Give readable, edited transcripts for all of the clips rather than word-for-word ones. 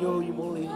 l'agneau immolé.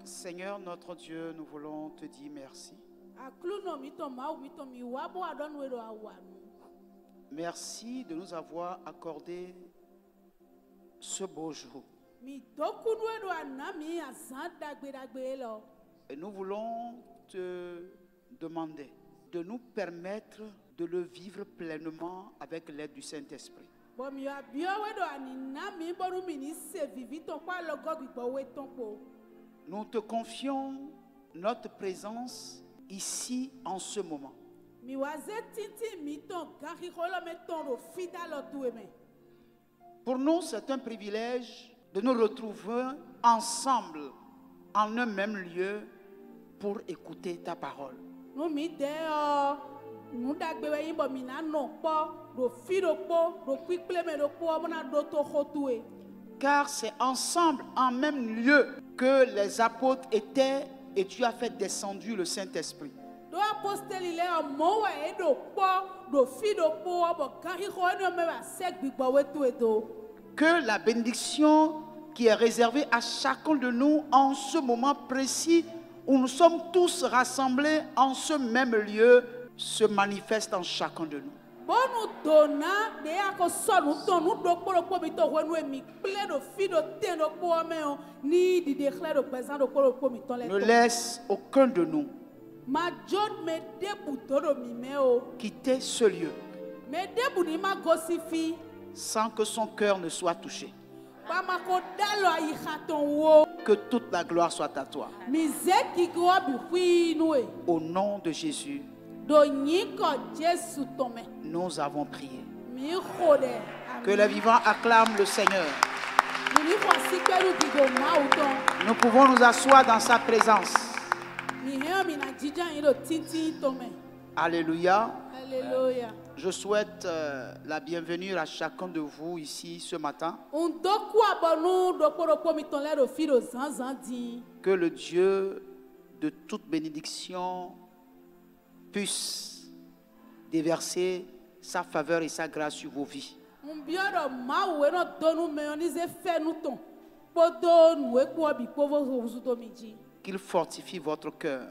Seigneur notre Dieu, nous voulons te dire merci. Merci de nous avoir accordé ce beau jour. Et nous voulons te demander de nous permettre de le vivre pleinement avec l'aide du Saint-Esprit. Nous te confions notre présence ici en ce moment. Pour nous, c'est un privilège de nous retrouver ensemble en un même lieu pour écouter ta parole. Car c'est ensemble, en même lieu, que les apôtres étaient et tu as fait descendre le Saint-Esprit. Que la bénédiction qui est réservée à chacun de nous en ce moment précis où nous sommes tous rassemblés en ce même lieu se manifeste en chacun de nous. Ne laisse aucun de nous quitter ce lieu sans que son cœur ne soit touché. Que toute la gloire soit à toi. Au nom de Jésus, nous avons prié. Que les vivants acclament le Seigneur. Nous pouvons nous asseoir dans sa présence. Alléluia. Alléluia. Je souhaite la bienvenue à chacun de vous ici ce matin. Que le Dieu de toute bénédiction puisse déverser sa faveur et sa grâce sur vos vies. Qu'il fortifie votre cœur.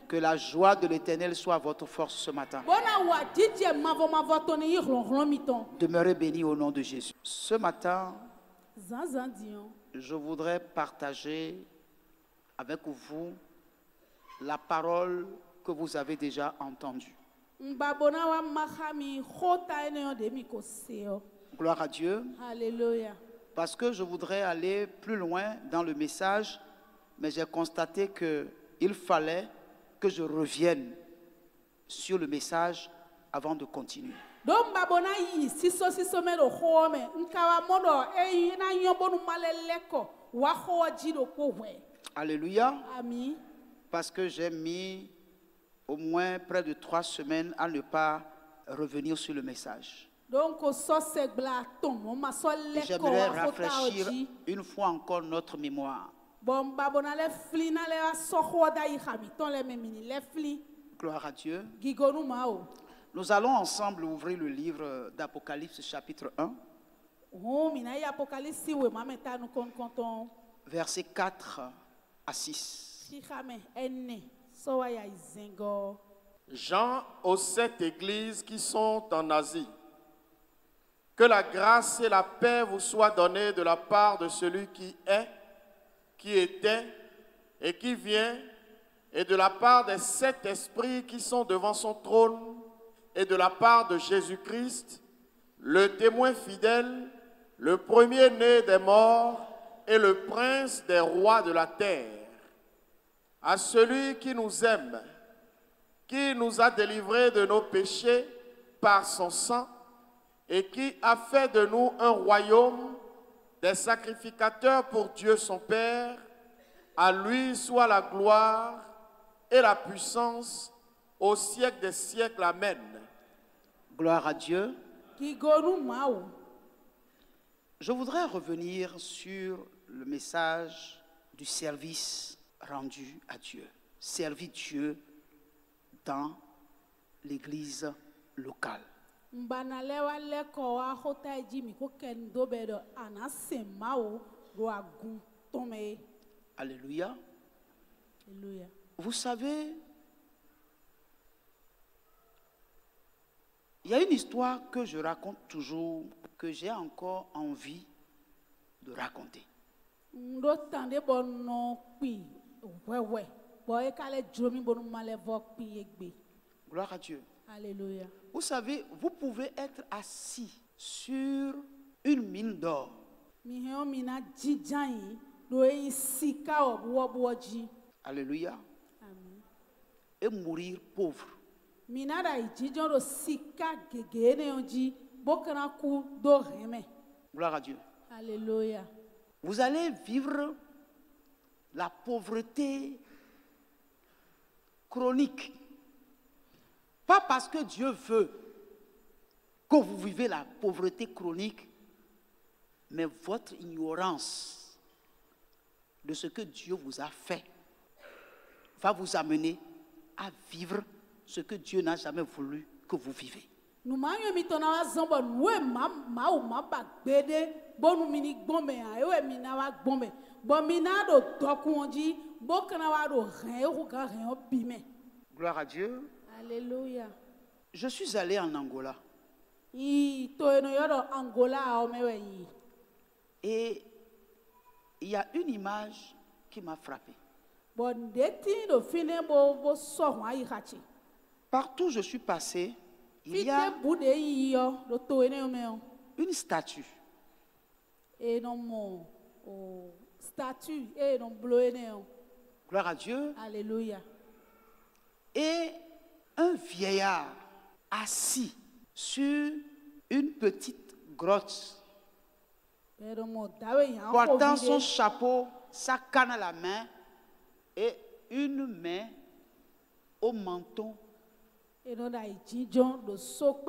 Que la joie de l'Éternel soit votre force ce matin. Demeurez bénis au nom de Jésus. Ce matin, je voudrais partager avec vous la parole que vous avez déjà entendue. Gloire à Dieu. Alléluia. Parce que je voudrais aller plus loin dans le message, mais j'ai constaté qu'il fallait que je revienne sur le message avant de continuer. Alléluia. Amen. Parce que j'ai mis au moins près de 3 semaines à ne pas revenir sur le message. J'aimerais rafraîchir une fois encore notre mémoire. Gloire à Dieu. Nous allons ensemble ouvrir le livre d'Apocalypse chapitre 1. Versets 4 à 6. Jean aux 7 églises qui sont en Asie. Que la grâce et la paix vous soient données de la part de celui qui est, qui était et qui vient, et de la part des 7 esprits qui sont devant son trône, et de la part de Jésus-Christ, le témoin fidèle, le premier-né des morts et le prince des rois de la terre. à celui qui nous aime, qui nous a délivrés de nos péchés par son sang et qui a fait de nous un royaume des sacrificateurs pour Dieu son Père. À lui soit la gloire et la puissance au siècle des siècles. Amen. Gloire à Dieu. Je voudrais revenir sur le message du service rendu à Dieu. Servir Dieu dans l'église locale. Alléluia. Vous savez, il y a une histoire que je raconte toujours, que j'ai encore envie de raconter. Gloire à Dieu. Alléluia. Vous savez, vous pouvez être assis sur une mine d'or. Alléluia. Amen. Et mourir pauvre. Gloire à Dieu. Alléluia. Vous allez vivre la pauvreté chronique. Pas parce que Dieu veut que vous vivez la pauvreté chronique, mais votre ignorance de ce que Dieu vous a fait va vous amener à vivre ce que Dieu n'a jamais voulu que vous vivez. Gloire à Dieu. Alléluia. Je suis allé en Angola. Et il y a une image qui m'a frappé. Partout où je suis passé, il y a une statue. Gloire à Dieu. Alléluia. Et un vieillard assis sur une petite grotte, portant son chapeau, sa canne à la main et une main au menton,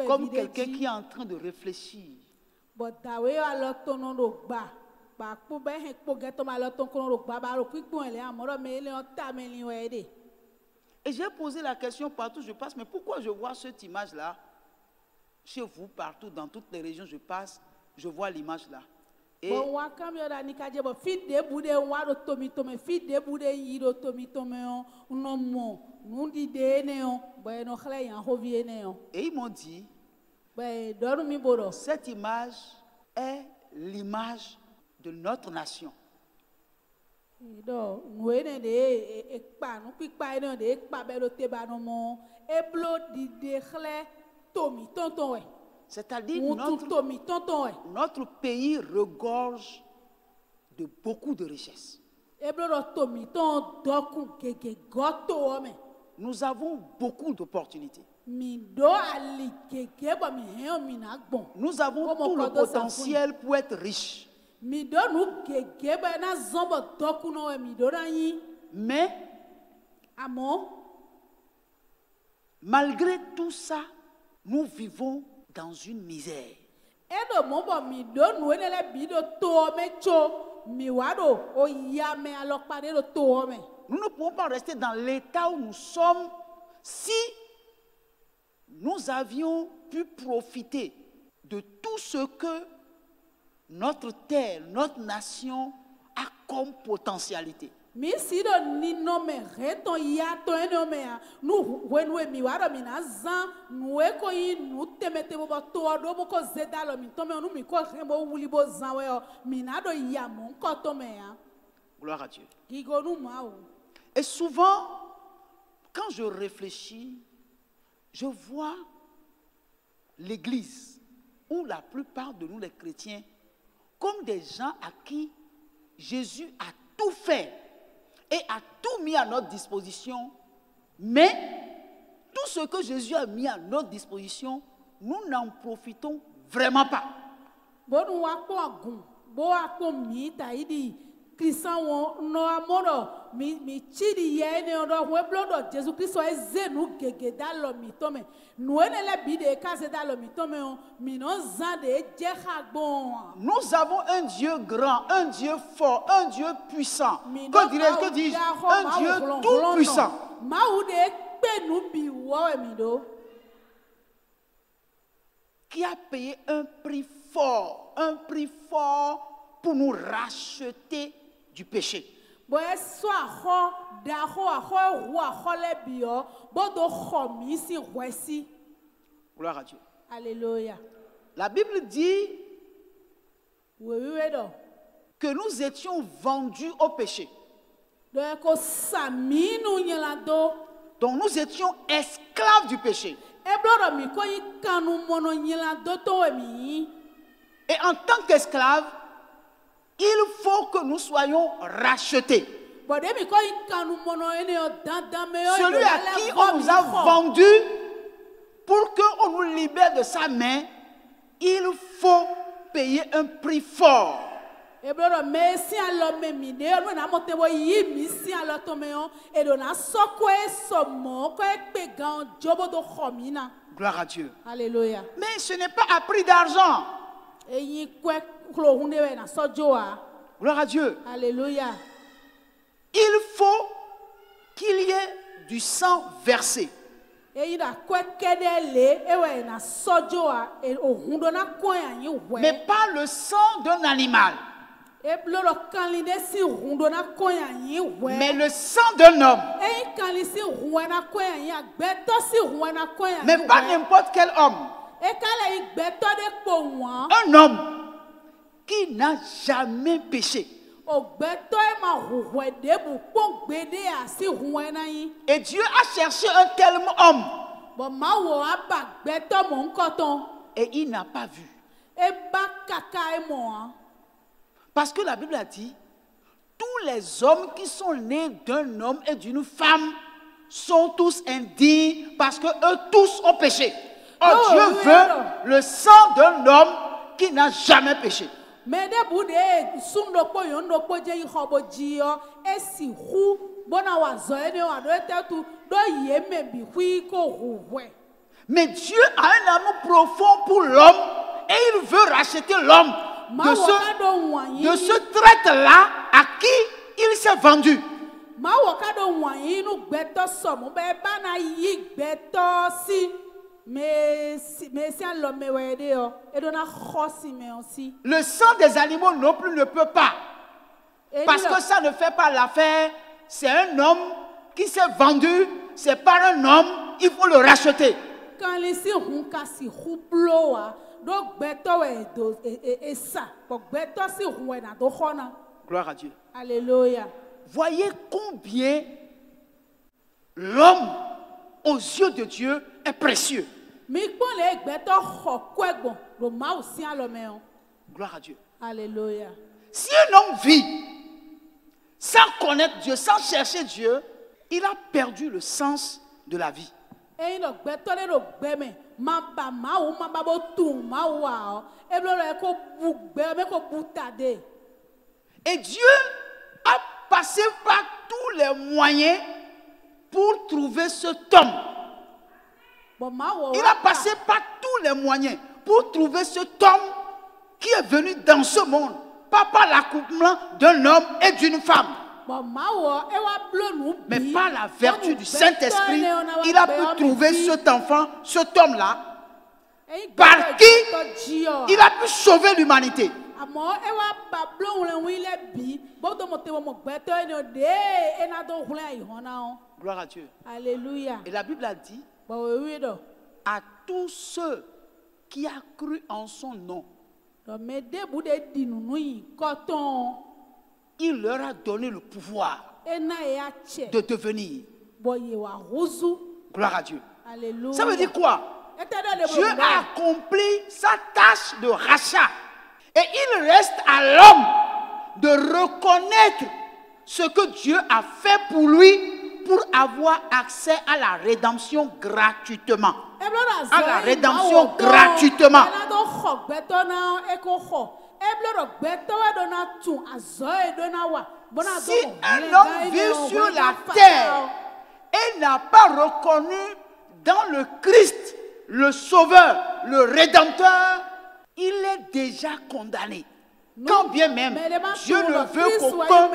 comme quelqu'un qui est en train de réfléchir. Et j'ai posé la question partout où je passe, mais pourquoi je vois cette image-là? Chez vous, partout, dans toutes les régions, je passe, je vois l'image-là. Et ils m'ont dit, cette image est l'image de notre nation. C'est-à-dire notre pays regorge de beaucoup de richesses. Nous avons beaucoup d'opportunités. Nous avons tout le potentiel pour être riches. Mais malgré tout ça, nous vivons dans une misère. Nous ne pouvons pas rester dans l'état où nous sommes si nous avions pu profiter de tout ce que notre terre, notre nation a comme potentialité. Nous Gloire à Dieu. Et souvent, quand je réfléchis, je vois l'Église, ou la plupart de nous les chrétiens, comme des gens à qui Jésus a tout fait. et a tout mis à notre disposition, mais tout ce que Jésus a mis à notre disposition, nous n'en profitons vraiment pas. Nous avons un Dieu grand, un Dieu fort, un Dieu puissant. Que dis-je? Un Dieu tout puissant. Qui a payé un prix fort pour nous racheter du péché. Gloire à Dieu. Alléluia. La Bible dit que nous étions vendus au péché. Donc nous étions esclaves du péché. Et en tant qu'esclaves, il faut que nous soyons rachetés. Celui à qui on nous a vendus pour qu'on nous libère de sa main, il faut payer un prix fort. Gloire à Dieu. Alléluia. Mais ce n'est pas à prix d'argent. Gloire à Dieu. Alléluia. Il faut qu'il y ait du sang versé. Mais pas le sang d'un animal. Mais le sang d'un homme. Mais pas n'importe quel homme. Un homme qui n'a jamais péché. Et Dieu a cherché un tel homme. Et il n'a pas vu. Parce que la Bible a dit, tous les hommes qui sont nés d'un homme et d'une femme sont tous indignes parce que eux tous ont péché. Oh, Dieu veut le sang d'un homme qui n'a jamais péché. Mais Dieu a un amour profond pour l'homme et il veut racheter l'homme de ce traître-là à qui il s'est vendu. Le sang des animaux non plus ne peut pas. Parce que ça ne fait pas l'affaire. C'est un homme qui s'est vendu. C'est pas un homme. Il faut le racheter. Gloire à Dieu. Alléluia. Voyez combien l'homme aux yeux de Dieu est précieux. Gloire à Dieu. Alléluia. Si un homme vit sans connaître Dieu, sans chercher Dieu, il a perdu le sens de la vie. Et Dieu a passé par tous les moyens pour trouver cet homme. Il a passé par tous les moyens pour trouver cet homme qui est venu dans ce monde, pas par l'accouplement d'un homme et d'une femme, mais par la vertu du Saint-Esprit. Il a pu trouver cet enfant, cet homme-là, par qui il a pu sauver l'humanité. Gloire à Dieu. Alléluia. Et la Bible a dit à tous ceux qui ont cru en son nom, il leur a donné le pouvoir de devenir. Gloire à Dieu. Alléluia. Ça veut dire quoi? Dieu a accompli sa tâche de rachat. Et il reste à l'homme de reconnaître ce que Dieu a fait pour lui pour avoir accès à la rédemption gratuitement. À la rédemption gratuitement. Si un homme vit sur la terre et n'a pas reconnu dans le Christ le Sauveur, le Rédempteur, il est déjà condamné. Quand bien même Dieu ne veut qu'aucun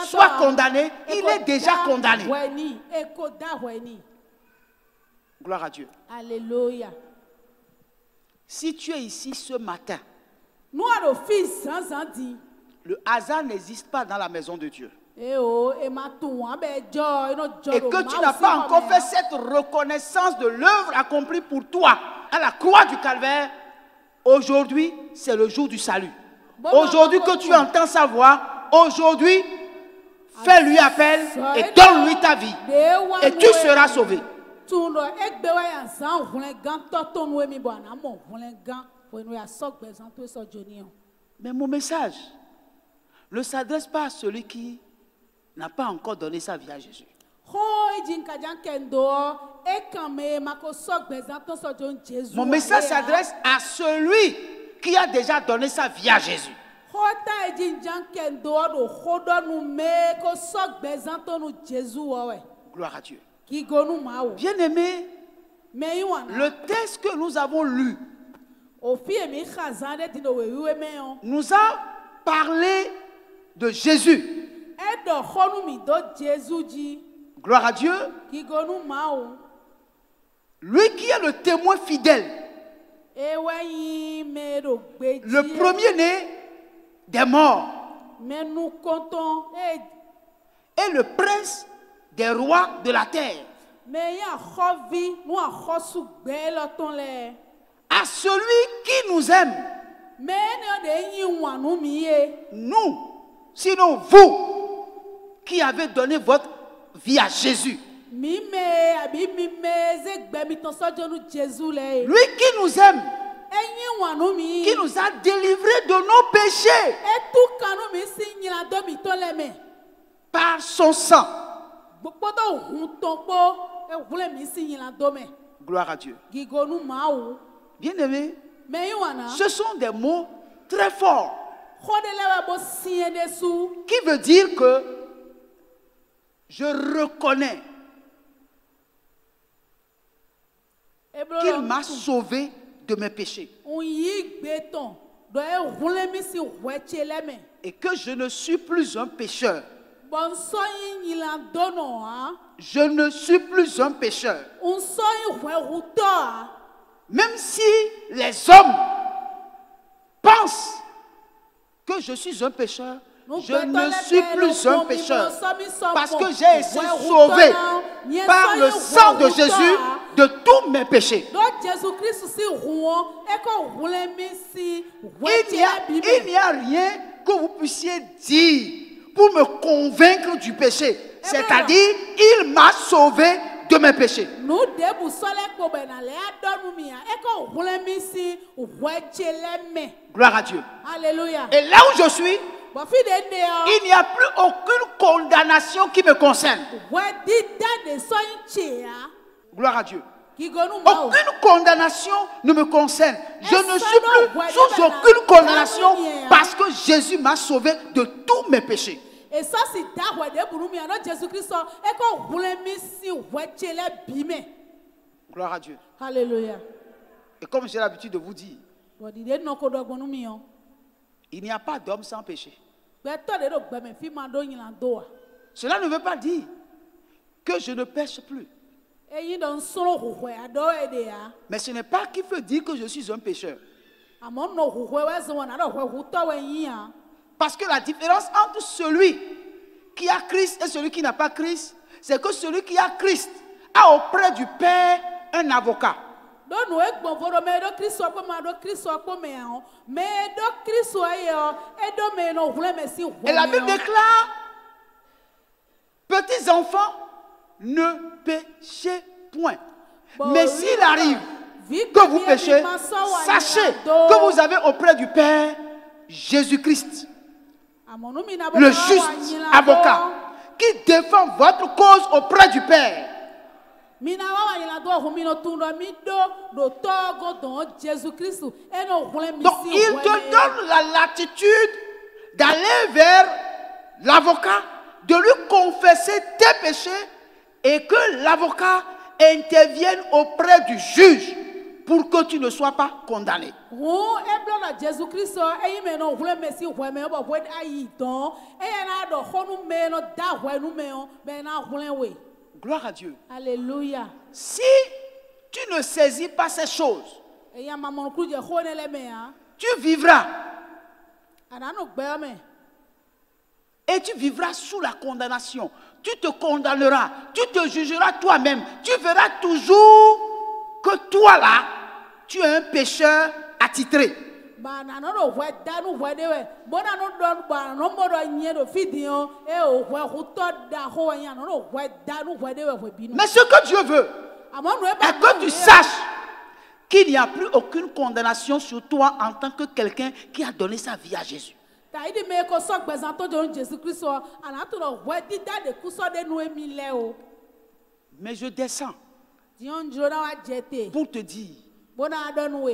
soit condamné, il est déjà condamné. Gloire à Dieu. Alléluia. Si tu es ici ce matin, le hasard n'existe pas dans la maison de Dieu. Et que tu n'as pas encore fait cette reconnaissance de l'œuvre accomplie pour toi à la croix du Calvaire, aujourd'hui, c'est le jour du salut. Aujourd'hui que tu entends sa voix, aujourd'hui, fais-lui appel et donne-lui ta vie. Et tu seras sauvé. Mais mon message ne s'adresse pas à celui qui n'a pas encore donné sa vie à Jésus. Mon message s'adresse à celui qui a déjà donné sa vie à Jésus. Gloire à Dieu. Bien-aimé, le texte que nous avons lu nous a parlé de Jésus. Gloire à Dieu. Lui qui est le témoin fidèle, le premier-né des morts et le prince des rois de la terre. À celui qui nous aime, nous, sinon vous, qui avez donné votre vie à Jésus. Lui qui nous aime, qui nous a délivrés de nos péchés par son sang. Gloire à Dieu. Bien-aimé, ce sont des mots très forts qui veut dire que je reconnais qu'il m'a sauvé de mes péchés et que je ne suis plus un pécheur. Je ne suis plus un pécheur. Même si les hommes pensent que je suis un pécheur, je ne suis plus un pécheur. Parce que j'ai été sauvé par le sang de Jésus de tous mes péchés. Il n'y a rien que vous puissiez dire pour me convaincre du péché. C'est-à-dire, il m'a sauvé de mes péchés. Gloire à Dieu. Alléluia. Et là où je suis, il n'y a plus aucune condamnation qui me concerne. Gloire à Dieu. Aucune condamnation ne me concerne. Je ne suis plus sous aucune condamnation parce que Jésus m'a sauvé de tous mes péchés. Gloire à Dieu. Alléluia. Et comme j'ai l'habitude de vous dire, il n'y a pas d'homme sans péché. Cela ne veut pas dire que je ne pêche plus. Mais ce n'est pas qu'il veut dire que je suis un pécheur. Parce que la différence entre celui qui a Christ et celui qui n'a pas Christ, c'est que celui qui a Christ a auprès du Père un avocat. Et la Bible déclare, petits enfants, ne péchez point. Mais s'il arrive que vous péchez, sachez que vous avez auprès du Père Jésus-Christ. le juste avocat qui défend votre cause auprès du Père. Donc il te donne la latitude d'aller vers l'avocat, de lui confesser tes péchés et que l'avocat intervienne auprès du juge pour que tu ne sois pas condamné. Gloire à Dieu. Alléluia. Si tu ne saisis pas ces choses, tu vivras. Et tu vivras sous la condamnation. Tu te condamneras. Tu te jugeras toi-même. Tu verras toujours que toi là, tu es un pécheur attitré. Mais ce que Dieu veut est que tu saches qu'il n'y a plus aucune condamnation sur toi en tant que quelqu'un qui a donné sa vie à Jésus. Mais je descends pour te dire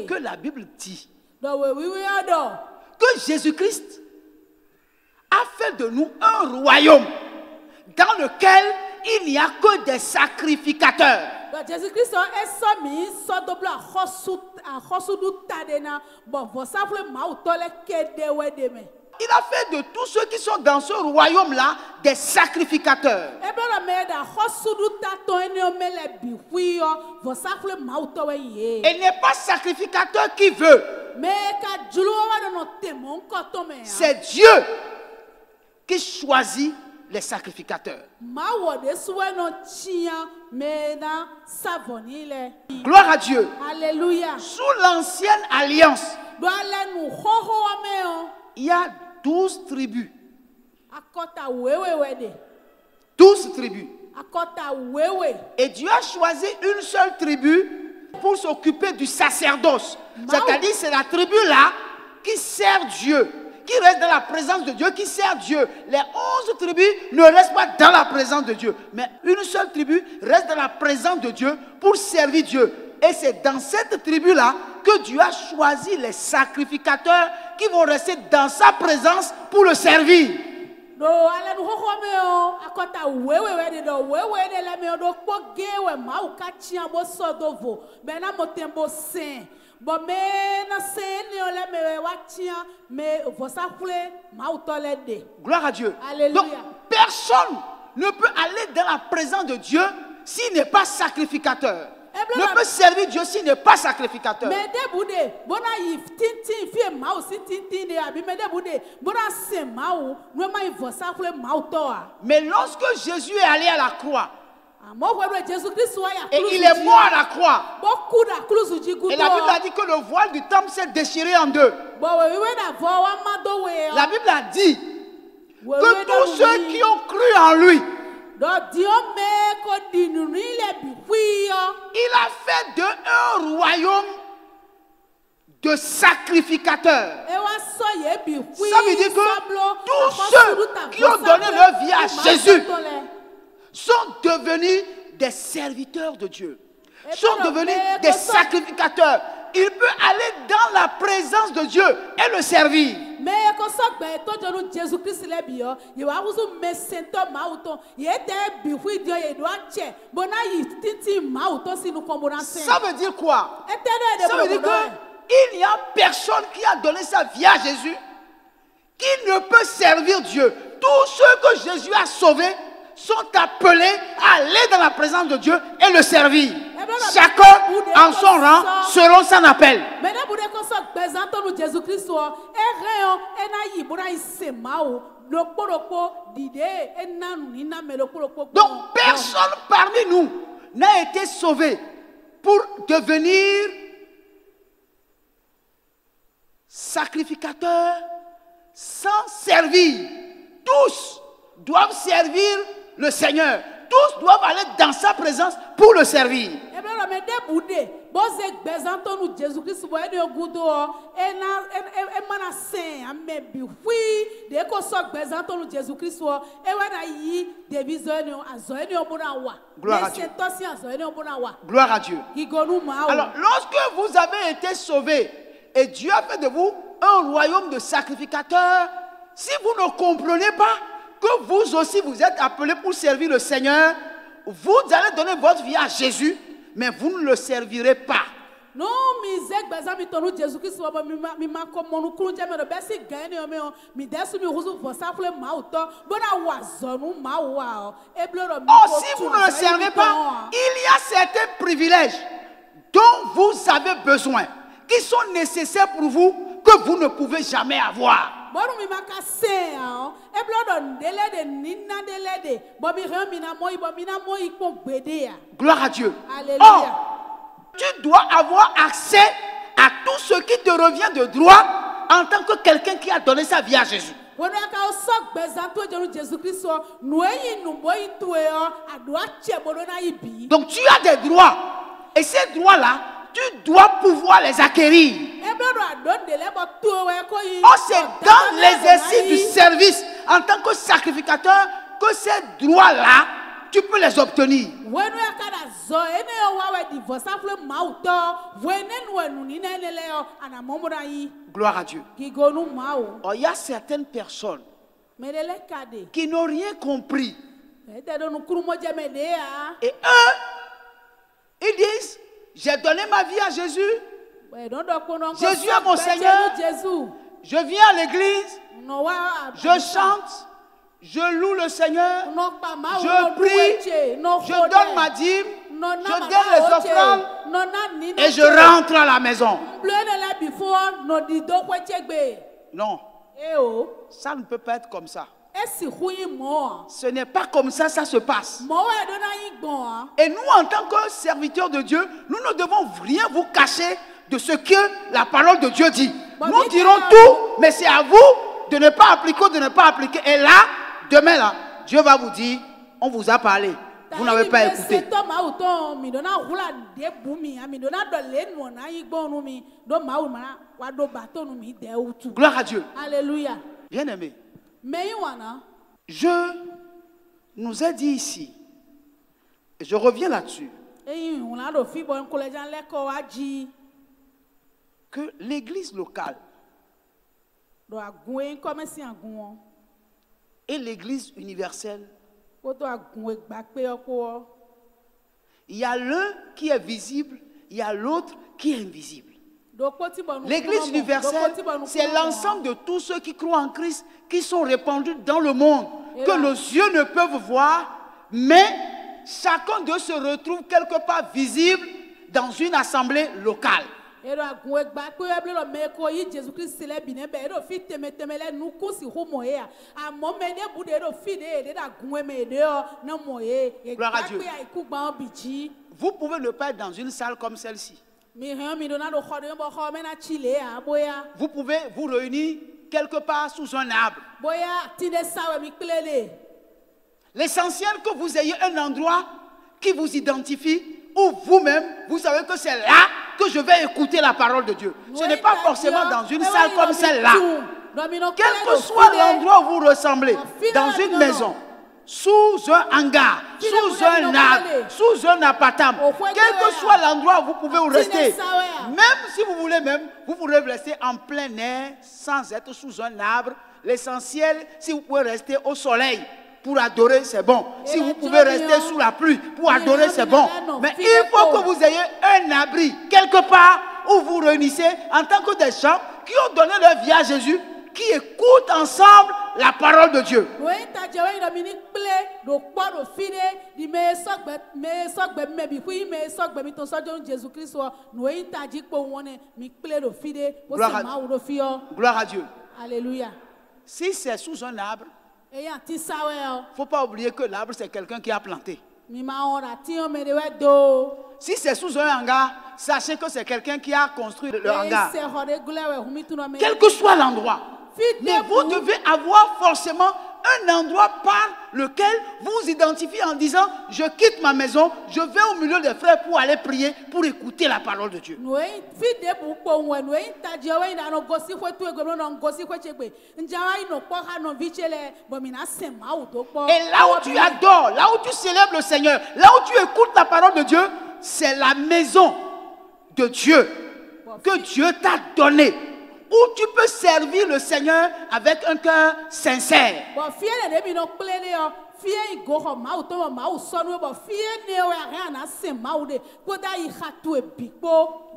que la Bible dit que Jésus-Christ a fait de nous un royaume dans lequel il n'y a que des sacrificateurs. Il a fait de tous ceux qui sont dans ce royaume-là des sacrificateurs. Il n'est pas sacrificateur qui veut. C'est Dieu qui choisit les sacrificateurs. Gloire à Dieu. Alléluia. Sous l'ancienne alliance, il y a 12 tribus. 12 tribus. Et Dieu a choisi une seule tribu pour s'occuper du sacerdoce. C'est-à-dire c'est la tribu là qui sert Dieu, qui reste dans la présence de Dieu, qui sert Dieu. Les 11 tribus ne restent pas dans la présence de Dieu. Mais une seule tribu reste dans la présence de Dieu pour servir Dieu. Et c'est dans cette tribu-là que Dieu a choisi les sacrificateurs qui vont rester dans sa présence pour le servir. Gloire à Dieu. Alléluia. Donc personne ne peut aller dans la présence de Dieu s'il n'est pas sacrificateur. Ne peut servir Dieu s'il n'est pas sacrificateur. Mais lorsque Jésus est allé à la croix, et il est mort à la croix, et la Bible a dit que le voile du temple s'est déchiré en deux. La Bible a dit que tous ceux qui ont cru en lui, il a fait d'eux un royaume de sacrificateurs. Ça veut dire que tous ceux qui ont donné leur vie à Jésus sont devenus des serviteurs de Dieu, sont devenus des sacrificateurs. Il peut aller dans la présence de Dieu et le servir. Ça veut dire quoi? Ça veut dire qu'il n'y a personne qui a donné sa vie à Jésus qui ne peut servir Dieu. Tous ceux que Jésus a sauvés sont appelés à aller dans la présence de Dieu et le servir. Chacun en son rang, selon son appel. Donc personne parmi nous n'a été sauvé pour devenir sacrificateur sans servir. Tous doivent servir le Seigneur. tous doivent aller dans sa présence pour le servir. Gloire à Dieu. Alors, lorsque vous avez été sauvés et Dieu a fait de vous un royaume de sacrificateurs, si vous ne comprenez pas que vous aussi vous êtes appelés pour servir le Seigneur, vous allez donner votre vie à Jésus, mais vous ne le servirez pas. Non, si vous ne le servez pas, il y a certains privilèges dont vous avez besoin, qui sont nécessaires pour vous, que vous ne pouvez jamais avoir. Gloire à Dieu. Or, tu dois avoir accès à tout ce qui te revient de droit en tant que quelqu'un qui a donné sa vie à Jésus. Donc tu as des droits. Et ces droits-là, tu dois pouvoir les acquérir. Oh, c'est dans l'exercice du service en tant que sacrificateur que ces droits-là, tu peux les obtenir. Gloire à Dieu. Oh, il y a certaines personnes qui n'ont rien compris. Et eux, ils disent, j'ai donné ma vie à Jésus. Jésus est mon Seigneur. Je viens à l'église. Je chante. Je loue le Seigneur. Je prie. Je donne ma dîme. Je donne les offrandes. Et je rentre à la maison. Non. Ça ne peut pas être comme ça. Ce n'est pas comme ça, ça se passe. Et nous, en tant que serviteurs de Dieu, nous ne devons rien vous cacher de ce que la parole de Dieu dit. Nous dirons tout, mais c'est à vous de ne pas appliquer ou de ne pas appliquer. Et là, demain, là, Dieu va vous dire, on vous a parlé. Vous n'avez pas écouté. Gloire à Dieu. Alléluia. Bien-aimé, je nous ai dit ici, et je reviens là-dessus, que l'église locale et l'église universelle, il y a l'un qui est visible, il y a l'autre qui est invisible. L'église universelle, c'est l'ensemble de tous ceux qui croient en Christ, qui sont répandus dans le monde, que nos yeux ne peuvent voir, mais chacun d'eux se retrouve quelque part visible dans une assemblée locale. Gloire à Dieu. Vous pouvez ne pas être dans une salle comme celle-ci. Vous pouvez vous réunir quelque part sous un arbre. L'essentiel que vous ayez un endroit qui vous identifie, où vous-même, vous savez que c'est là que je vais écouter la parole de Dieu. Ce n'est pas forcément dans une salle comme celle-là. Quel que soit l'endroit où vous ressemblez, dans une maison, sous un hangar, sous un arbre, sous un appartement, quel que soit l'endroit où vous pouvez rester, même si vous voulez vous pourrez rester en plein air sans être sous un arbre. L'essentiel, si vous pouvez rester au soleil pour adorer, c'est bon. Si vous pouvez rester sous la pluie pour adorer, c'est bon. Mais il faut que vous ayez un abri quelque part où vous réunissez en tant que des gens qui ont donné leur vie à Jésus, qui écoutent ensemble la parole de Dieu. Gloire à Dieu. Alléluia. Si c'est sous un arbre, il ne faut pas oublier que l'arbre, c'est quelqu'un qui a planté. Si c'est sous un hangar, sachez que c'est quelqu'un qui a construit le hangar. Quel que soit l'endroit, mais vous devez avoir forcément un endroit par lequel vous identifiez en disant je quitte ma maison, je vais au milieu des frères pour aller prier, pour écouter la parole de Dieu. Et là où tu adores, là où tu célèbres le Seigneur, là où tu écoutes la parole de Dieu, c'est la maison de Dieu que Dieu t'a donnée, où tu peux servir le Seigneur avec un cœur sincère.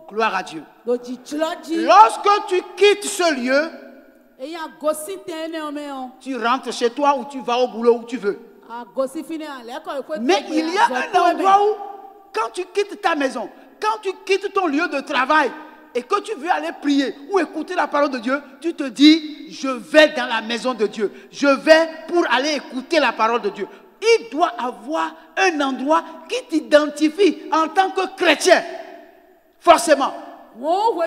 Gloire à Dieu. Lorsque tu quittes ce lieu, tu rentres chez toi ou tu vas au boulot où tu veux. Mais il y a un endroit où, quand tu quittes ta maison, quand tu quittes ton lieu de travail et que tu veux aller prier ou écouter la parole de Dieu, tu te dis, je vais dans la maison de Dieu. Je vais pour aller écouter la parole de Dieu. Il doit avoir un endroit qui t'identifie en tant que chrétien. Forcément. Comme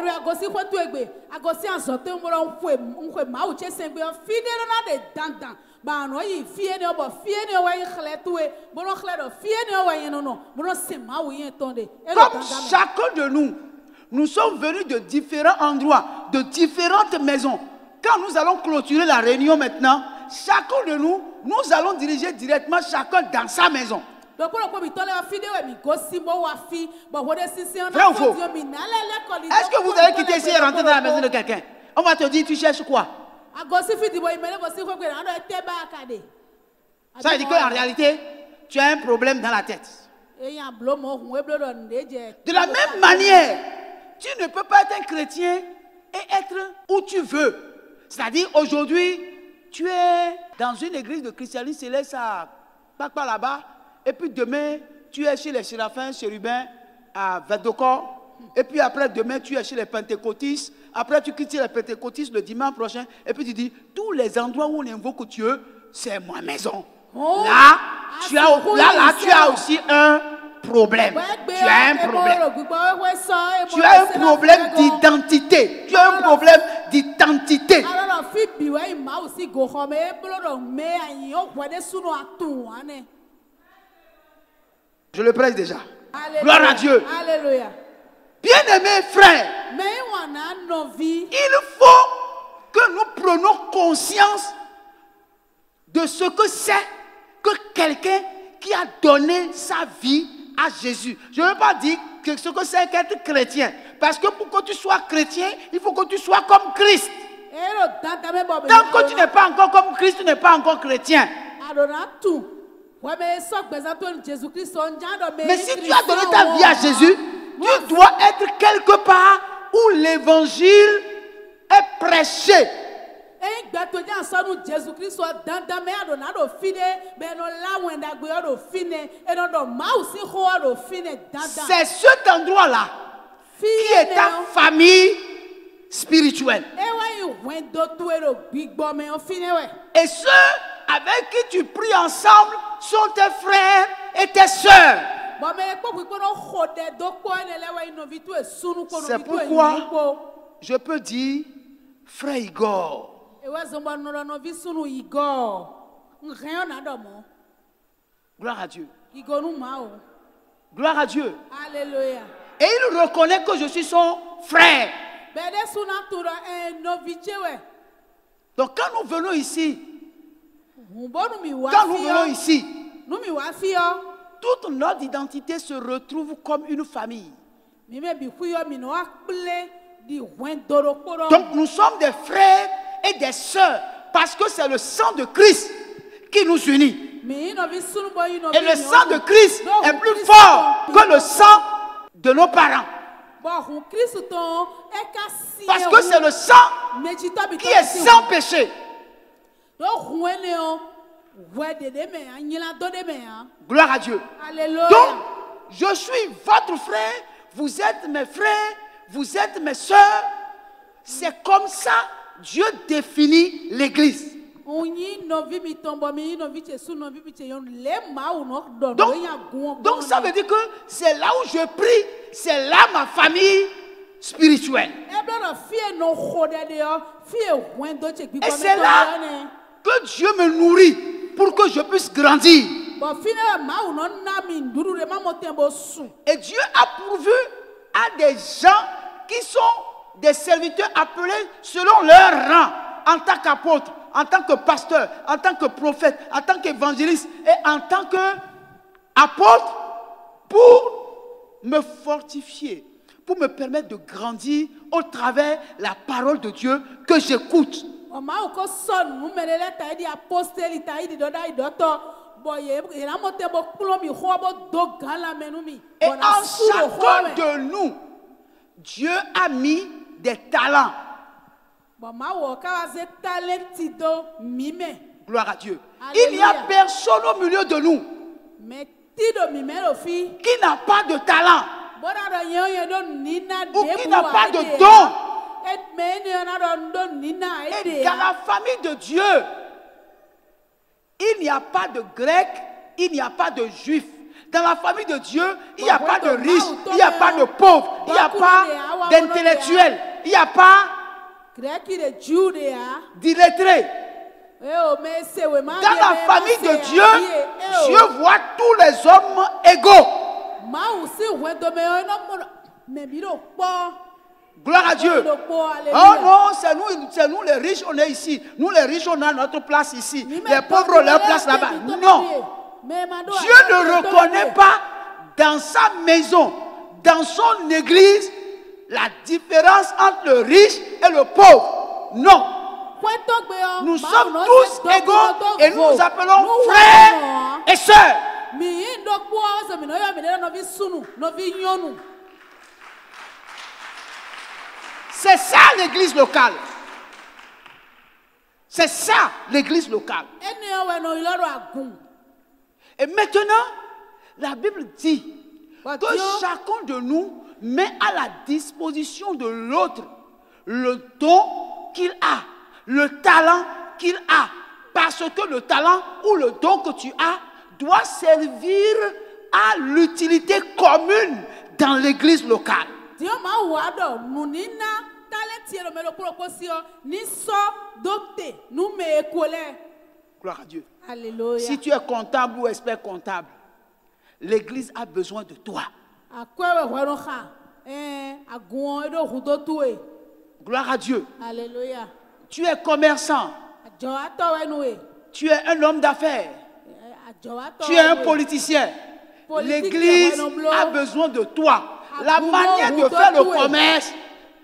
chacun de nous sommes venus de différents endroits, de différentes maisons. Quand nous allons clôturer la réunion maintenant, chacun de nous allons diriger directement chacun dans sa maison. Vrai ou faux? Est-ce que vous allez quitter ici et rentrer dans la maison de quelqu'un? On va te dire, tu cherches quoi? Ça veut dire qu'en réalité, tu as un problème dans la tête. De la même manière, tu ne peux pas être un chrétien et être où tu veux. C'est-à-dire, aujourd'hui, tu es dans une église de christianisme céleste à Pakpa là-bas, et puis demain, tu es chez les séraphins, chérubins à Verdocor, et puis après, demain, tu es chez les pentecôtistes. Après, tu quittes les pentecôtistes le dimanche prochain, et puis tu dis, tous les endroits où on invoque Dieu, c'est ma maison. Là, tu as aussi un problème. Tu as un problème. Tu as un problème d'identité. Tu as un problème d'identité. Je le presse déjà. Alléluia. Gloire à Dieu. Alléluia. Bien-aimés frères, il faut que nous prenions conscience de ce que c'est que quelqu'un qui a donné sa vie à Jésus. Je ne veux pas dire que ce que c'est qu'être chrétien. Parce que pour que tu sois chrétien, il faut que tu sois comme Christ. Tant que tu n'es pas encore comme Christ, tu n'es pas encore chrétien. Mais si tu as donné ta vie à Jésus, tu dois être quelque part où l'évangile est prêché. C'est cet endroit-là qui est ta famille spirituelle. Et ceux avec qui tu pries ensemble sont tes frères et tes sœurs. C'est pourquoi je peux dire, frère Igor, gloire à Dieu. Gloire à Dieu. Alléluia. Et il reconnaît que je suis son frère. Donc quand nous venons ici, toute notre identité se retrouve comme une famille. Donc nous sommes des frères et des sœurs parce que c'est le sang de Christ qui nous unit. Et le sang de Christ est plus fort que le sang de nos parents. Parce que c'est le sang qui est sans péché. Gloire à Dieu. Alléluia. Donc, je suis votre frère, vous êtes mes frères, vous êtes mes sœurs. C'est comme ça Dieu définit l'Église. Donc ça veut dire que c'est là où je prie, c'est là ma famille spirituelle. Et c'est là que Dieu me nourrit. pour que je puisse grandir. Et Dieu a pourvu à des gens qui sont des serviteurs appelés selon leur rang, en tant qu'apôtre, en tant que pasteur, en tant que prophète, en tant qu'évangéliste et en tant qu'apôtre, pour me fortifier, pour me permettre de grandir au travers de la parole de Dieu que j'écoute. Et en chacun de nous, Dieu a mis des talents. Gloire à Dieu. Il n'y a personne au milieu de nous qui n'a pas de talent ou qui n'a pas de don. Et dans la famille de Dieu, il n'y a pas de grec, il n'y a pas de juif. Dans la famille de Dieu, il n'y a pas de riche, il n'y a pas de pauvre, il n'y a pas d'intellectuel, il n'y a pas d'illettré. Dans la famille de Dieu, Dieu voit tous les hommes égaux. Gloire à Dieu. Oh non, c'est nous les riches, on est ici. Nous les riches, on a notre place ici. Les pauvres ont leur place là-bas. Non. Dieu ne reconnaît pas dans sa maison, dans son église, la différence entre le riche et le pauvre. Non. Nous sommes tous égaux et nous nous appelons frères et sœurs. C'est ça l'église locale. C'est ça l'église locale. Et maintenant, la Bible dit que chacun de nous met à la disposition de l'autre le don qu'il a, le talent qu'il a. Parce que le talent ou le don que tu as doit servir à l'utilité commune dans l'église locale. Gloire à Dieu. Alléluia. Si tu es comptable ou expert comptable, l'église a besoin de toi. Gloire à Dieu. Alléluia. Tu es commerçant. Tu es un homme d'affaires. Tu es un politicien. L'église a besoin de toi. La manière de faire le commerce,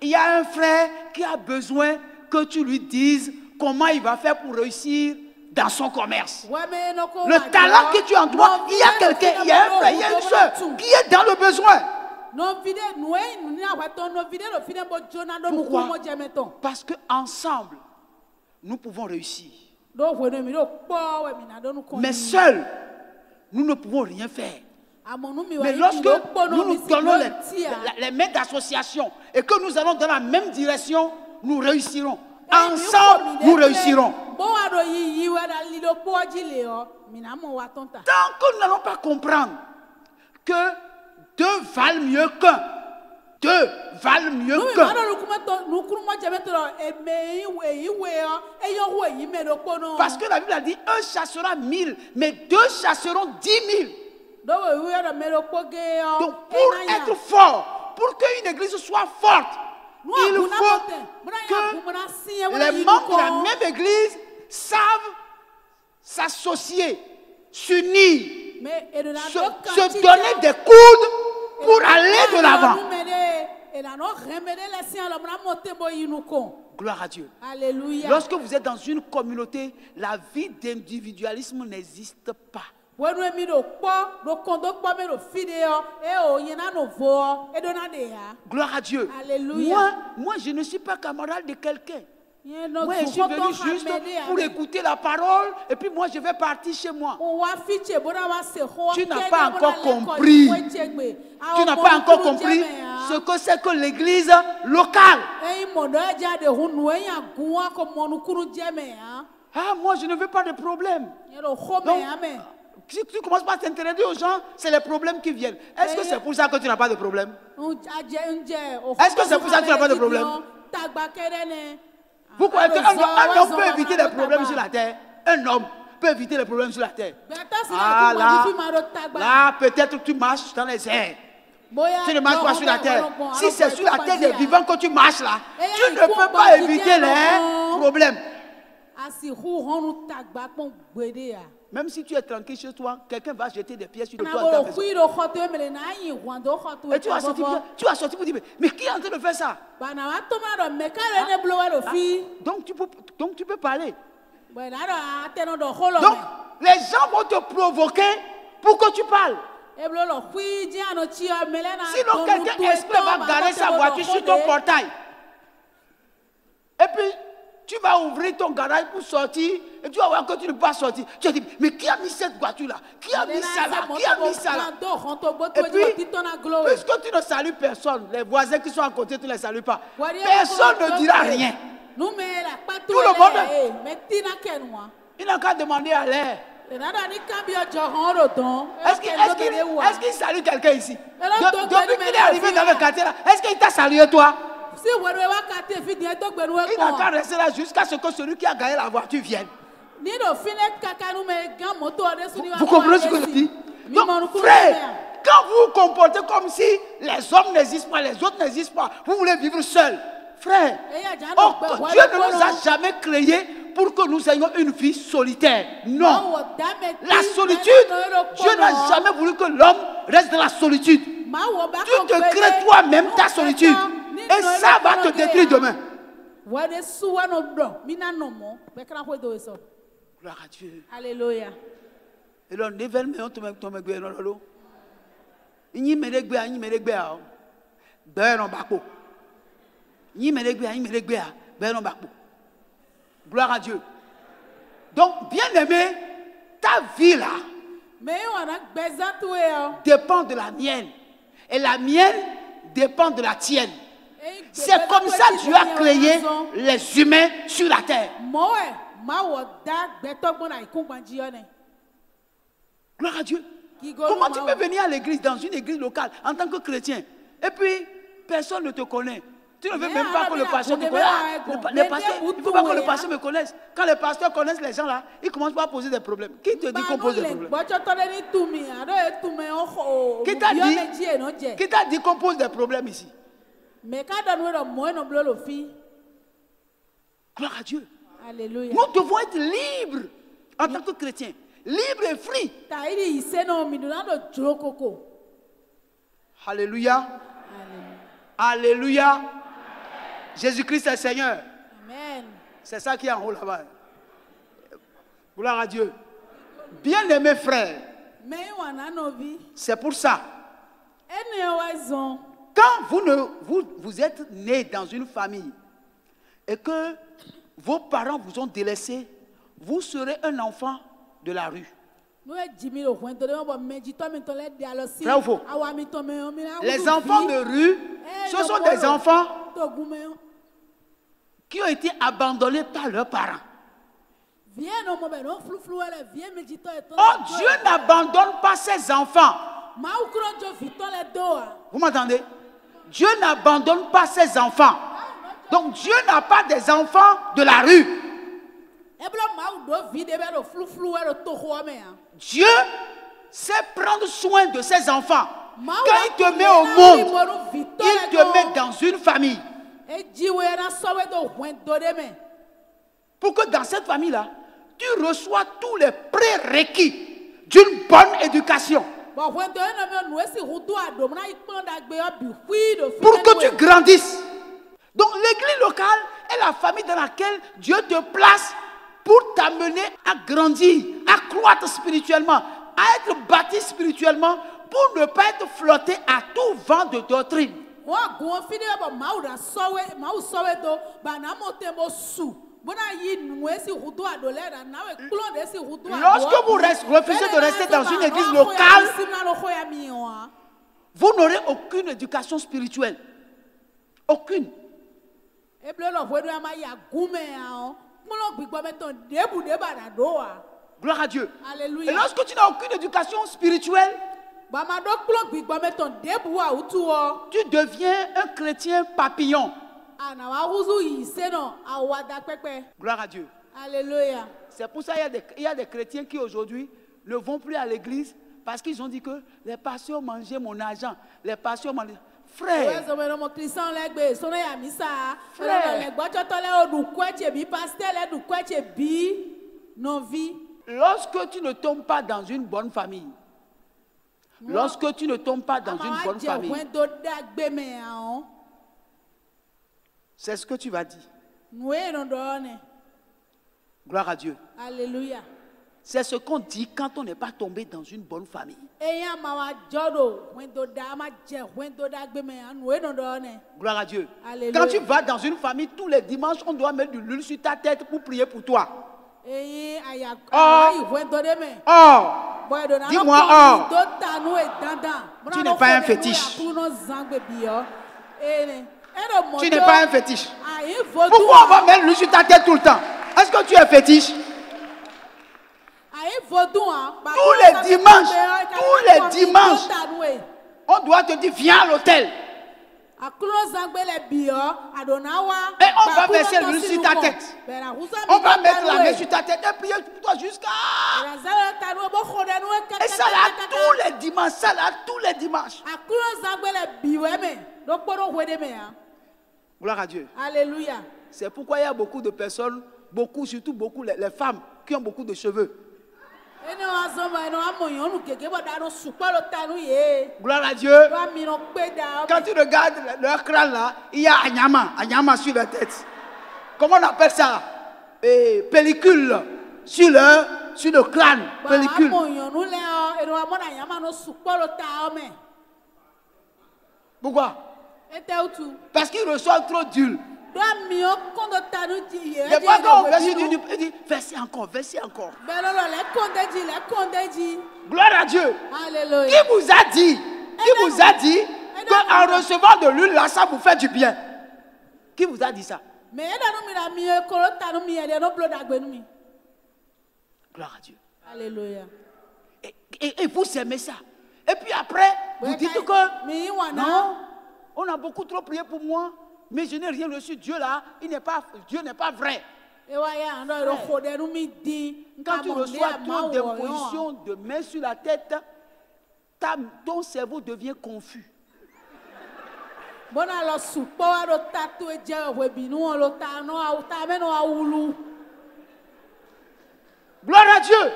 il y a un frère qui a besoin que tu lui dises comment il va faire pour réussir dans son commerce. Le talent que tu as en toi, il y a quelqu'un, il y a un frère, il y a une soeur qui est dans le besoin. Pourquoi? Parce qu'ensemble, nous pouvons réussir. Mais seuls, nous ne pouvons rien faire. Mais lorsque nous nous donnons les mains d'association et que nous allons dans la même direction, nous réussirons. Ensemble, nous réussirons. Tant que nous n'allons pas comprendre que deux valent mieux qu'un, deux valent mieux qu'un. Parce que la Bible a dit un chassera 1000, mais deux chasseront 10 000. Donc pour être fort, pour qu'une église soit forte, il faut que les membres de la même église savent s'associer, s'unir, se donner des coudes pour aller de l'avant. Gloire à Dieu. Alléluia. Lorsque vous êtes dans une communauté, la vie d'individualisme n'existe pas. Gloire à Dieu. Alléluia. Moi, je ne suis pas camarade de quelqu'un. Moi, je suis venu juste pour écouter la parole et puis moi, je vais partir chez moi. Tu n'as pas encore compris. Tu n'as pas encore compris ce que c'est que l'église locale. Ah, moi, je ne veux pas de problème. Donc, si tu commences pas à t'intéresser aux gens, c'est les problèmes qui viennent. Est-ce que c'est pour ça que tu n'as pas de problème? Est-ce que c'est pour ça que tu n'as pas de problème? Pourquoi est-ce qu'un homme peut éviter les problèmes sur la terre? Un homme. peut éviter les problèmes sur la terre. Ah, là peut-être tu marches dans les airs. Tu ne marches pas sur la terre. Si c'est sur la terre des vivants que tu marches là, tu ne peux pas éviter les problèmes. Même si tu es tranquille chez toi, quelqu'un va jeter des pièces sur le toit de ta maison. Et tu vas sortir pour dire, mais qui est en train de faire ça? Donc tu peux parler. Donc les gens vont te provoquer pour que tu parles. Sinon quelqu'un exprès va garer sa voiture sur ton portail. Et puis tu vas ouvrir ton garage pour sortir et tu vas voir que tu ne peux pas sortir. Tu vas dire, mais qui a mis cette voiture-là? Qui a mis ça là? Qui a mis ça là? Et puis, puisque tu ne salues personne, les voisins qui sont à côté, tu ne les salues pas. Personne ne dira rien. Tout le monde. Il n'a qu'à demander à l'air. Est-ce qu'il salue quelqu'un ici? Depuis qu'il est arrivé dans le quartier là, est-ce qu'il t'a salué toi? Il n'a qu'à rester là jusqu'à ce que celui qui a gagné la voiture vienne. Vous comprenez ce que je dis? Donc, frère, quand vous vous comportez comme si les hommes n'existent pas, les autres n'existent pas, vous voulez vivre seul. Frère, Dieu ne nous a jamais créés pour que nous ayons une vie solitaire. Non. La solitude, Dieu n'a jamais voulu que l'homme reste dans la solitude. Tu te crées toi-même ta solitude. Et ça va te détruire demain. Gloire à Dieu. Alléluia. Et donc, l'événement, on te met dans l'eau. Il n'y a pas de gloire à Dieu. Donc, bien aimé, ta vie là dépend de la mienne. Et la mienne dépend de la tienne. C'est comme ça que Dieu a créé les humains sur la terre. Gloire à Dieu. Comment tu peux venir à l'église, dans une église locale, en tant que chrétien, et puis personne ne te connaît? Tu ne veux même pas que le pasteur te connaisse. Il ne faut pas que le pasteur me connaisse. Quand les pasteurs connaissent les gens là, ils commencent pas à poser des problèmes. Qui te dit qu'on pose des problèmes? Qui t'a dit qu'on pose des problèmes ici? Gloire à Dieu. Alléluia. Nous devons être libres en tant que chrétiens. Libres et free. Alléluia. Alléluia. Jésus-Christ est Seigneur. Amen. C'est ça qui est en haut là-bas. Gloire à Dieu. Bien-aimés frères, c'est pour ça. Quand vous êtes né dans une famille et que vos parents vous ont délaissé, vous serez un enfant de la rue. Vrai ou faux? Les enfants de rue, ce sont des enfants qui ont été abandonnés par leurs parents. Oh, Dieu n'abandonne pas ses enfants. Vous m'entendez? Dieu n'abandonne pas ses enfants. Donc Dieu n'a pas des enfants de la rue. Dieu sait prendre soin de ses enfants. Quand il te met au monde, il te met dans une famille. Pour que dans cette famille-là, tu reçois tous les prérequis d'une bonne éducation. Pour que tu grandisses. Donc l'église locale est la famille dans laquelle Dieu te place pour t'amener à grandir, à croître spirituellement, à être bâti spirituellement, pour ne pas être flotté à tout vent de doctrine. Lorsque vous refusez de rester dans une église locale, vous n'aurez aucune éducation spirituelle. Aucune. Gloire à Dieu. Alléluia. Et lorsque tu n'as aucune éducation spirituelle, tu deviens un chrétien papillon. Gloire à Dieu. Alléluia. c'est pour ça qu'il y a des chrétiens qui aujourd'hui ne vont plus à l'église parce qu'ils ont dit que les pasteurs mangeaient mon argent. Les pasteurs mangeaient. Frère. Lorsque tu ne tombes pas dans une bonne famille, lorsque tu ne tombes pas dans une bonne famille, c'est ce que tu vas dire. Gloire à Dieu. Alléluia. C'est ce qu'on dit quand on n'est pas tombé dans une bonne famille. Gloire à Dieu. Alléluia. Quand tu vas dans une famille, tous les dimanches, on doit mettre de l'huile sur ta tête pour prier pour toi. Dis-moi, tu n'es pas un fétiche. Tu n'es pas un fétiche. Pourquoi on va mettre l'huile sur ta tête tout le temps? Est-ce que tu es fétiche? Tous les dimanches, on doit te dire viens à l'hôtel. Et on va verser l'huile sur ta tête. On va mettre la main sur ta tête et prier pour toi jusqu'à... Et ça là tous les dimanches, ça là tous les dimanches. Gloire à Dieu. Alléluia. C'est pourquoi il y a beaucoup de personnes, surtout beaucoup les femmes qui ont beaucoup de cheveux. Gloire à Dieu. Quand tu regardes leur crâne là, il y a Anyama sur la tête. Comment on appelle ça? Pellicule sur le crâne. Pellicule. Pourquoi? Parce qu'ils reçoivent trop d'huile. Des fois quand on verse d'huile, il dit versez encore, versez encore. Gloire à Dieu. Alléluia. Qui vous a dit qu'en recevant de l'huile là, ça vous fait du bien? Qui vous a dit ça? Gloire à Dieu. Alléluia. Et vous aimez ça. Et puis après, vous dites que non, on a beaucoup trop prié pour moi, mais je n'ai rien reçu. Dieu là, Dieu n'est pas vrai. Quand tu reçois trop d'impositions de main sur la tête, ton cerveau devient confus. Gloire à Dieu.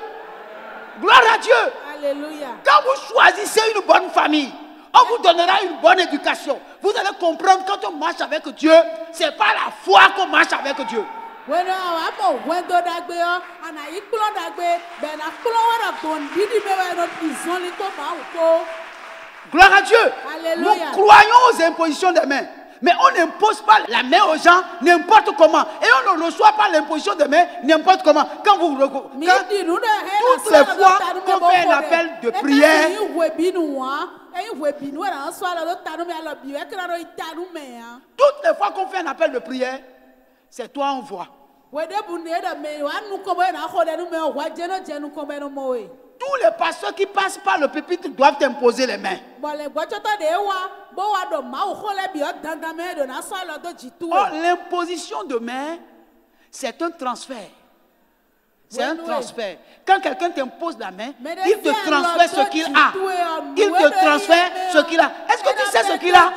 Gloire à Dieu. Alléluia. Quand vous choisissez une bonne famille, on vous donnera une bonne éducation. Vous allez comprendre quand on marche avec Dieu, ce n'est pas la foi qu'on marche avec Dieu. Gloire à Dieu. Alléluia. Nous croyons aux impositions des mains. Mais on n'impose pas la main aux gens n'importe comment. Et on ne reçoit pas l'imposition des mains n'importe comment. Quand toutes les fois qu'on fait un appel de prière, toutes les fois qu'on fait un appel de prière, c'est toi on voit. Tous les pasteurs qui passent par le pupitre doivent imposer les mains. Oh, l'imposition de main, c'est un transfert. C'est un transfert. Quand quelqu'un t'impose la main, il te transfère ce qu'il a. Il te transfère ce qu'il a. Est-ce que tu sais ce qu'il a?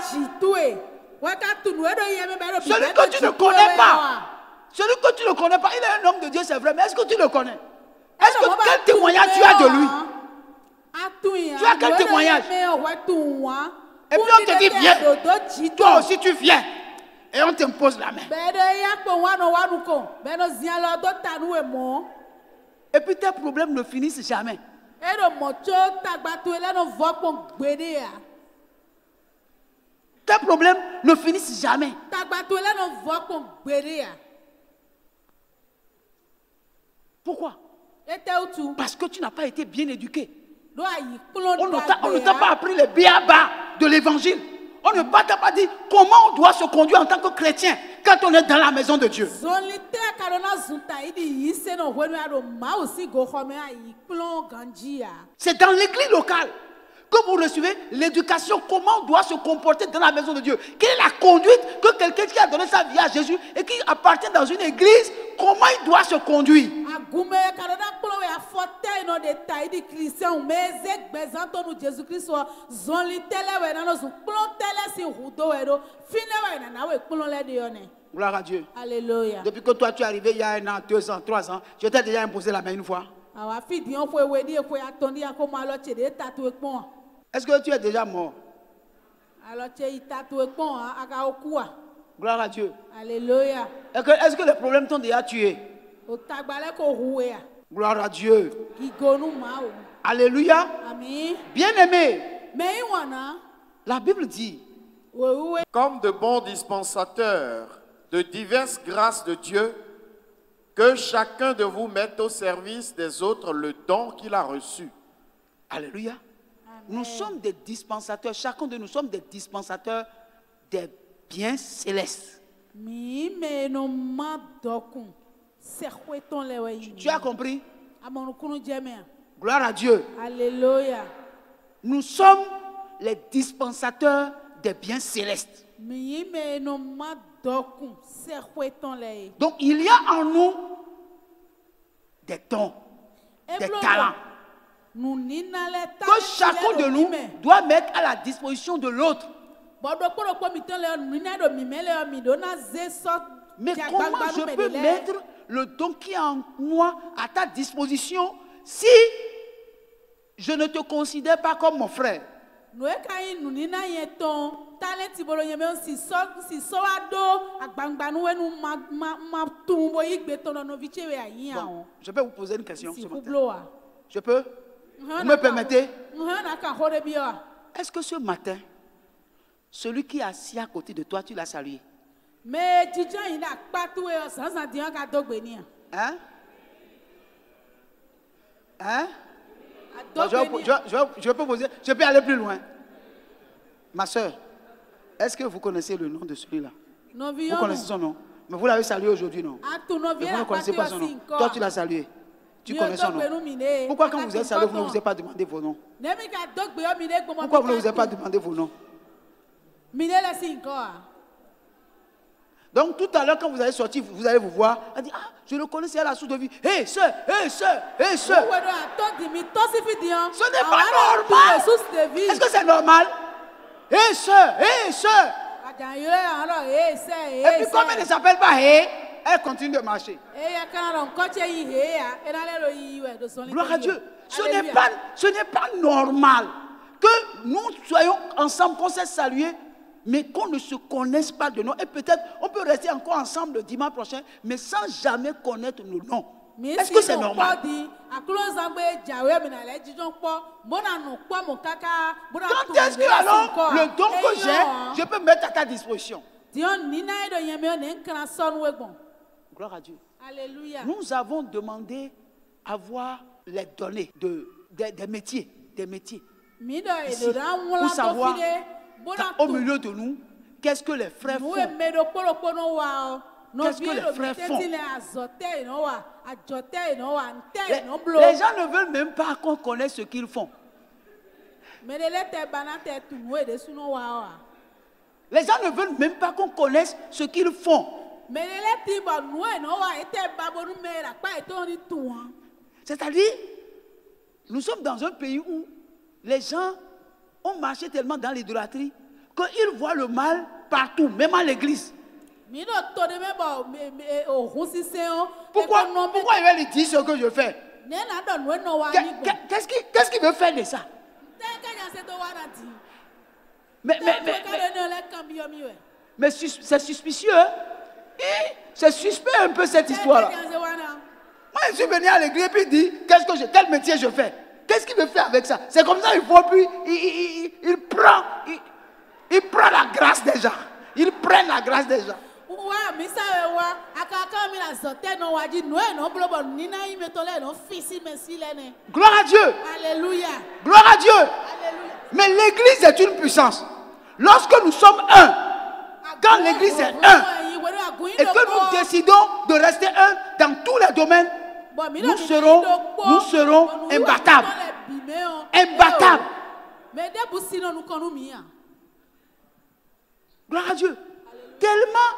Celui que tu ne connais pas. Celui que tu ne connais pas, il est un homme de Dieu, c'est vrai, mais est-ce que tu le connais? Est-ce que quel témoignage tu as de lui? Tu as quel témoignage? Et puis on te dit viens. Toi aussi tu viens. Et on t'impose la main. Et puis tes problèmes ne finissent jamais. Tes problèmes ne finissent jamais. Pourquoi? Parce que tu n'as pas été bien éduqué. On ne t'a pas appris les b.a.-ba de l'évangile. On ne t'a pas dit comment on doit se conduire en tant que chrétien quand on est dans la maison de Dieu. C'est dans l'église locale que vous recevez l'éducation, comment on doit se comporter dans la maison de Dieu. Quelle est la conduite que quelqu'un qui a donné sa vie à Jésus et qui appartient dans une église, comment il doit se conduire. Gloire à Dieu. Alléluia. Depuis que toi tu es arrivé il y a 1 an, 2 ans, 3 ans, je t'ai déjà imposé la main une fois. Est-ce que tu es déjà mort? Gloire à Dieu. Alléluia. Est-ce que les problèmes t'ont déjà tué? Gloire à Dieu. Alléluia. Bien-aimé, la Bible dit, comme de bons dispensateurs de diverses grâces de Dieu, que chacun de vous mette au service des autres le don qu'il a reçu. alléluia, nous sommes des dispensateurs, chacun de nous sommes des dispensateurs des biens célestes. Tu as compris? Gloire à Dieu. Alléluia. Nous sommes les dispensateurs des biens célestes. Donc il y a en nous des dons, des talents que chacun de nous doit mettre à la disposition de l'autre. Mais comment je peux mettre le don qui est en moi à ta disposition si je ne te considère pas comme mon frère? Bon, je peux vous poser une question ce matin. Je peux? Vous me permettez? Est-ce que ce matin, celui qui est assis à côté de toi, tu l'as salué? Hein? Hein? Bon, je peux poser, je peux aller plus loin. Ma soeur, est-ce que vous connaissez le nom de celui-là? Vous connaissez son nom? Mais vous l'avez salué aujourd'hui, non? Mais vous ne connaissez pas son nom. Toi, tu l'as salué. Tu connais son nom. Pourquoi quand vous êtes salué, vous ne vous êtes pas demandé vos noms? Pourquoi vous ne vous êtes pas demandé vos noms? Donc tout à l'heure, quand vous allez sortir, vous allez vous voir, elle dit, ah, je le connais, c'est à la source de vie. Hé, sœur, hé, sœur, hé, sœur. Ce n'est pas normal. Est-ce que c'est normal? Hé, sœur, hé, sœur. Et puis comme elle ne s'appelle pas hé, elle continue de marcher. Gloire à Dieu. Ce n'est pas normal que nous soyons ensemble, qu'on s'est salués, mais qu'on ne se connaisse pas de nom. Et peut-être on peut rester encore ensemble le dimanche prochain, mais sans jamais connaître nos noms. Est-ce que c'est normal? Quand est-ce que alors le don que j'ai, je peux mettre à ta disposition? Gloire à Dieu. Alléluia. Nous avons demandé à voir les données des métiers. Ici, pour savoir au milieu de nous, qu'est-ce que les frères font? Qu'est-ce que les frères font? Les gens ne veulent même pas qu'on connaisse ce qu'ils font. Les gens ne veulent même pas qu'on connaisse ce qu'ils font. C'est-à-dire, nous sommes dans un pays où les gens ont marché tellement dans l'idolâtrie qu'ils voient le mal partout, même à l'église. Pourquoi il va lui dire ce que je fais? Qu'est-ce qu'il veut faire de ça? Mais c'est suspicieux. C'est suspect un peu cette histoire-là. Moi, je suis venu à l'église et puis il dit, quel métier je fais? Qu'est-ce qu'il veut faire avec ça? C'est comme ça, il faut plus. Il prend la grâce des gens. Il prend la grâce des gens. Gloire à Dieu. Alléluia. Gloire à Dieu. Alléluia. Mais l'église est une puissance. Lorsque nous sommes un, quand l'église est un, et que nous décidons de rester un dans tous les domaines, nous serons imbattables. Imbattables. Gloire à Dieu. Tellement,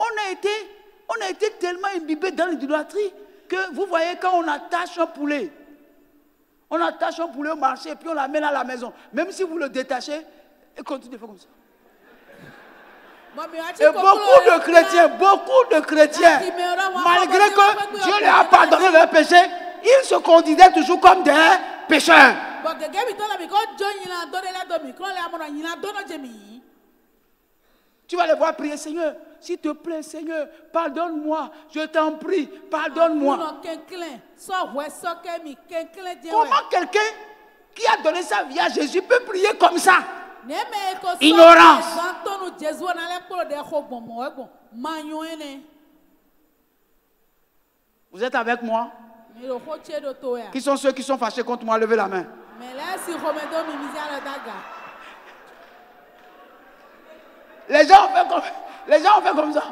on a été tellement imbibés dans l'idolâtrie que vous voyez quand on attache un poulet au marché et puis on l'amène à la maison. Même si vous le détachez, il continue de faire comme ça. Et beaucoup de chrétiens, malgré que Dieu leur a pardonné leurs péchés, ils se considèrent toujours comme des pécheurs. Tu vas les voir prier, Seigneur, s'il te plaît, Seigneur, pardonne-moi, je t'en prie, pardonne-moi. Comment quelqu'un qui a donné sa vie à Jésus peut prier comme ça? Ignorance. Vous êtes avec moi? Qui sont ceux qui sont fâchés contre moi? Levez la main. Les gens ont fait comme ça.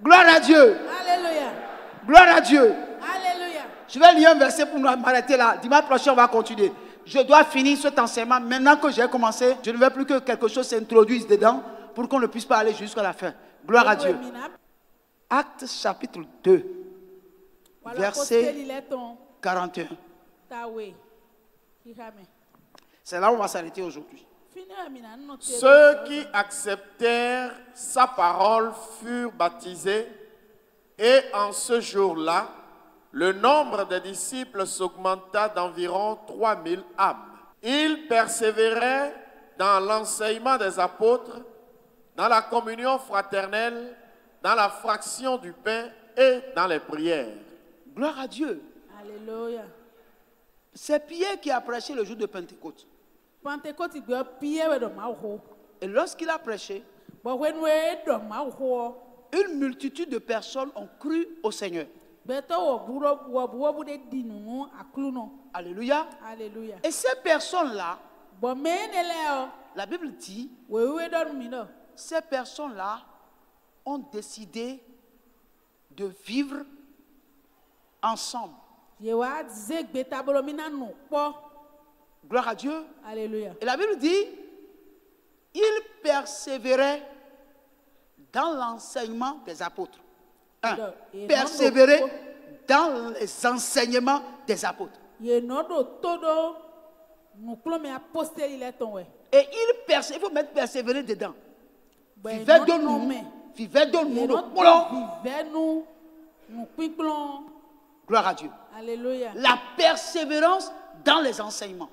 Gloire à Dieu. Alléluia. Gloire à Dieu. Alléluia. Je vais lire un verset pour m'arrêter là. Dimanche prochain, on va continuer. Je dois finir cet enseignement. Maintenant que j'ai commencé, je ne veux plus que quelque chose s'introduise dedans pour qu'on ne puisse pas aller jusqu'à la fin. Gloire à Dieu. Actes chapitre 2, verset 41. C'est là où on va s'arrêter aujourd'hui. Ceux qui acceptèrent sa parole furent baptisés, et en ce jour-là, le nombre des disciples s'augmenta d'environ 3000 âmes. Ils persévéraient dans l'enseignement des apôtres, dans la communion fraternelle, dans la fraction du pain et dans les prières. Gloire à Dieu. Alléluia. C'est Pierre qui a prêché le jour de Pentecôte. Et lorsqu'il a prêché, une multitude de personnes ont cru au Seigneur. Alléluia. Alléluia. Et ces personnes-là, la Bible dit, ces personnes-là ont décidé de vivre ensemble. Gloire à Dieu. Alléluia. Et la Bible dit, ils persévéraient dans l'enseignement des apôtres. Persévérer dans les enseignements des apôtres. Et il faut mettre persévérer dedans. Vivez de nous. Gloire à Dieu. Alléluia. La persévérance dans les enseignements.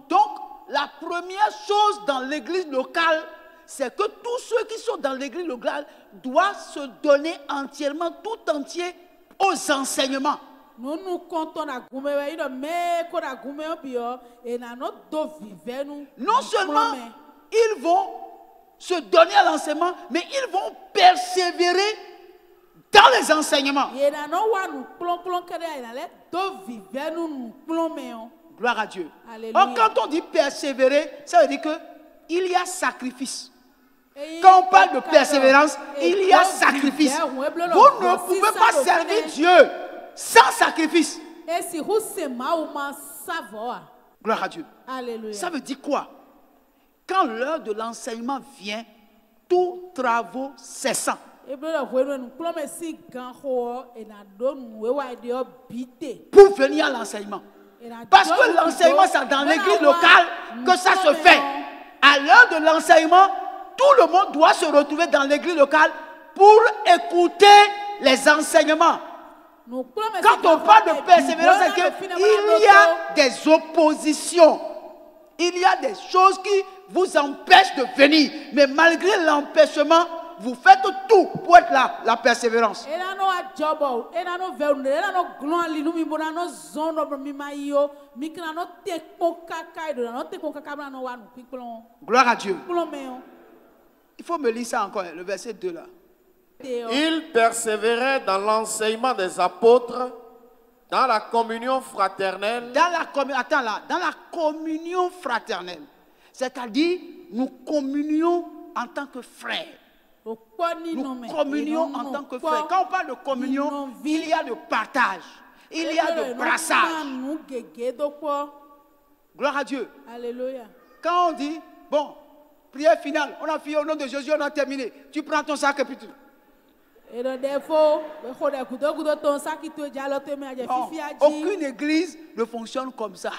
Donc, la première chose dans l'église locale, c'est que tous ceux qui sont dans l'église locale doivent se donner entièrement, tout entier, aux enseignements. Non seulement ils vont se donner à l'enseignement, mais ils vont persévérer dans les enseignements. Gloire à Dieu. Or, quand on dit persévérer, ça veut dire qu'il y a sacrifice. Quand on parle de persévérance, il y a sacrifice. Vous ne pouvez pas servir Dieu sans sacrifice. Gloire à Dieu. Alléluia. Ça veut dire quoi? Quand l'heure de l'enseignement vient, tous travaux cessant. Pour venir à l'enseignement. Parce que l'enseignement, c'est dans l'église locale que ça se fait. À l'heure de l'enseignement, tout le monde doit se retrouver dans l'église locale pour écouter les enseignements. Quand on parle de persévérance, c'est qu'il y a des oppositions. Il y a des choses qui vous empêchent de venir. Mais malgré l'empêchement, vous faites tout pour être là, la persévérance. Gloire à Dieu. Il faut me lire ça encore, le verset 2 là. Ils persévéraient dans l'enseignement des apôtres, dans la communion fraternelle. Dans la communion fraternelle. C'est-à-dire, nous communions en tant que frères. Nous communions en tant que frères. Quand on parle de communion, il y a de partage. Il y a de brassage. Gloire à Dieu. Alléluia. Quand on dit, bon, Prière finale. On a fini au nom de Jésus, on a terminé. Tu prends ton sac et puis tu... Non, aucune église ne fonctionne comme ça.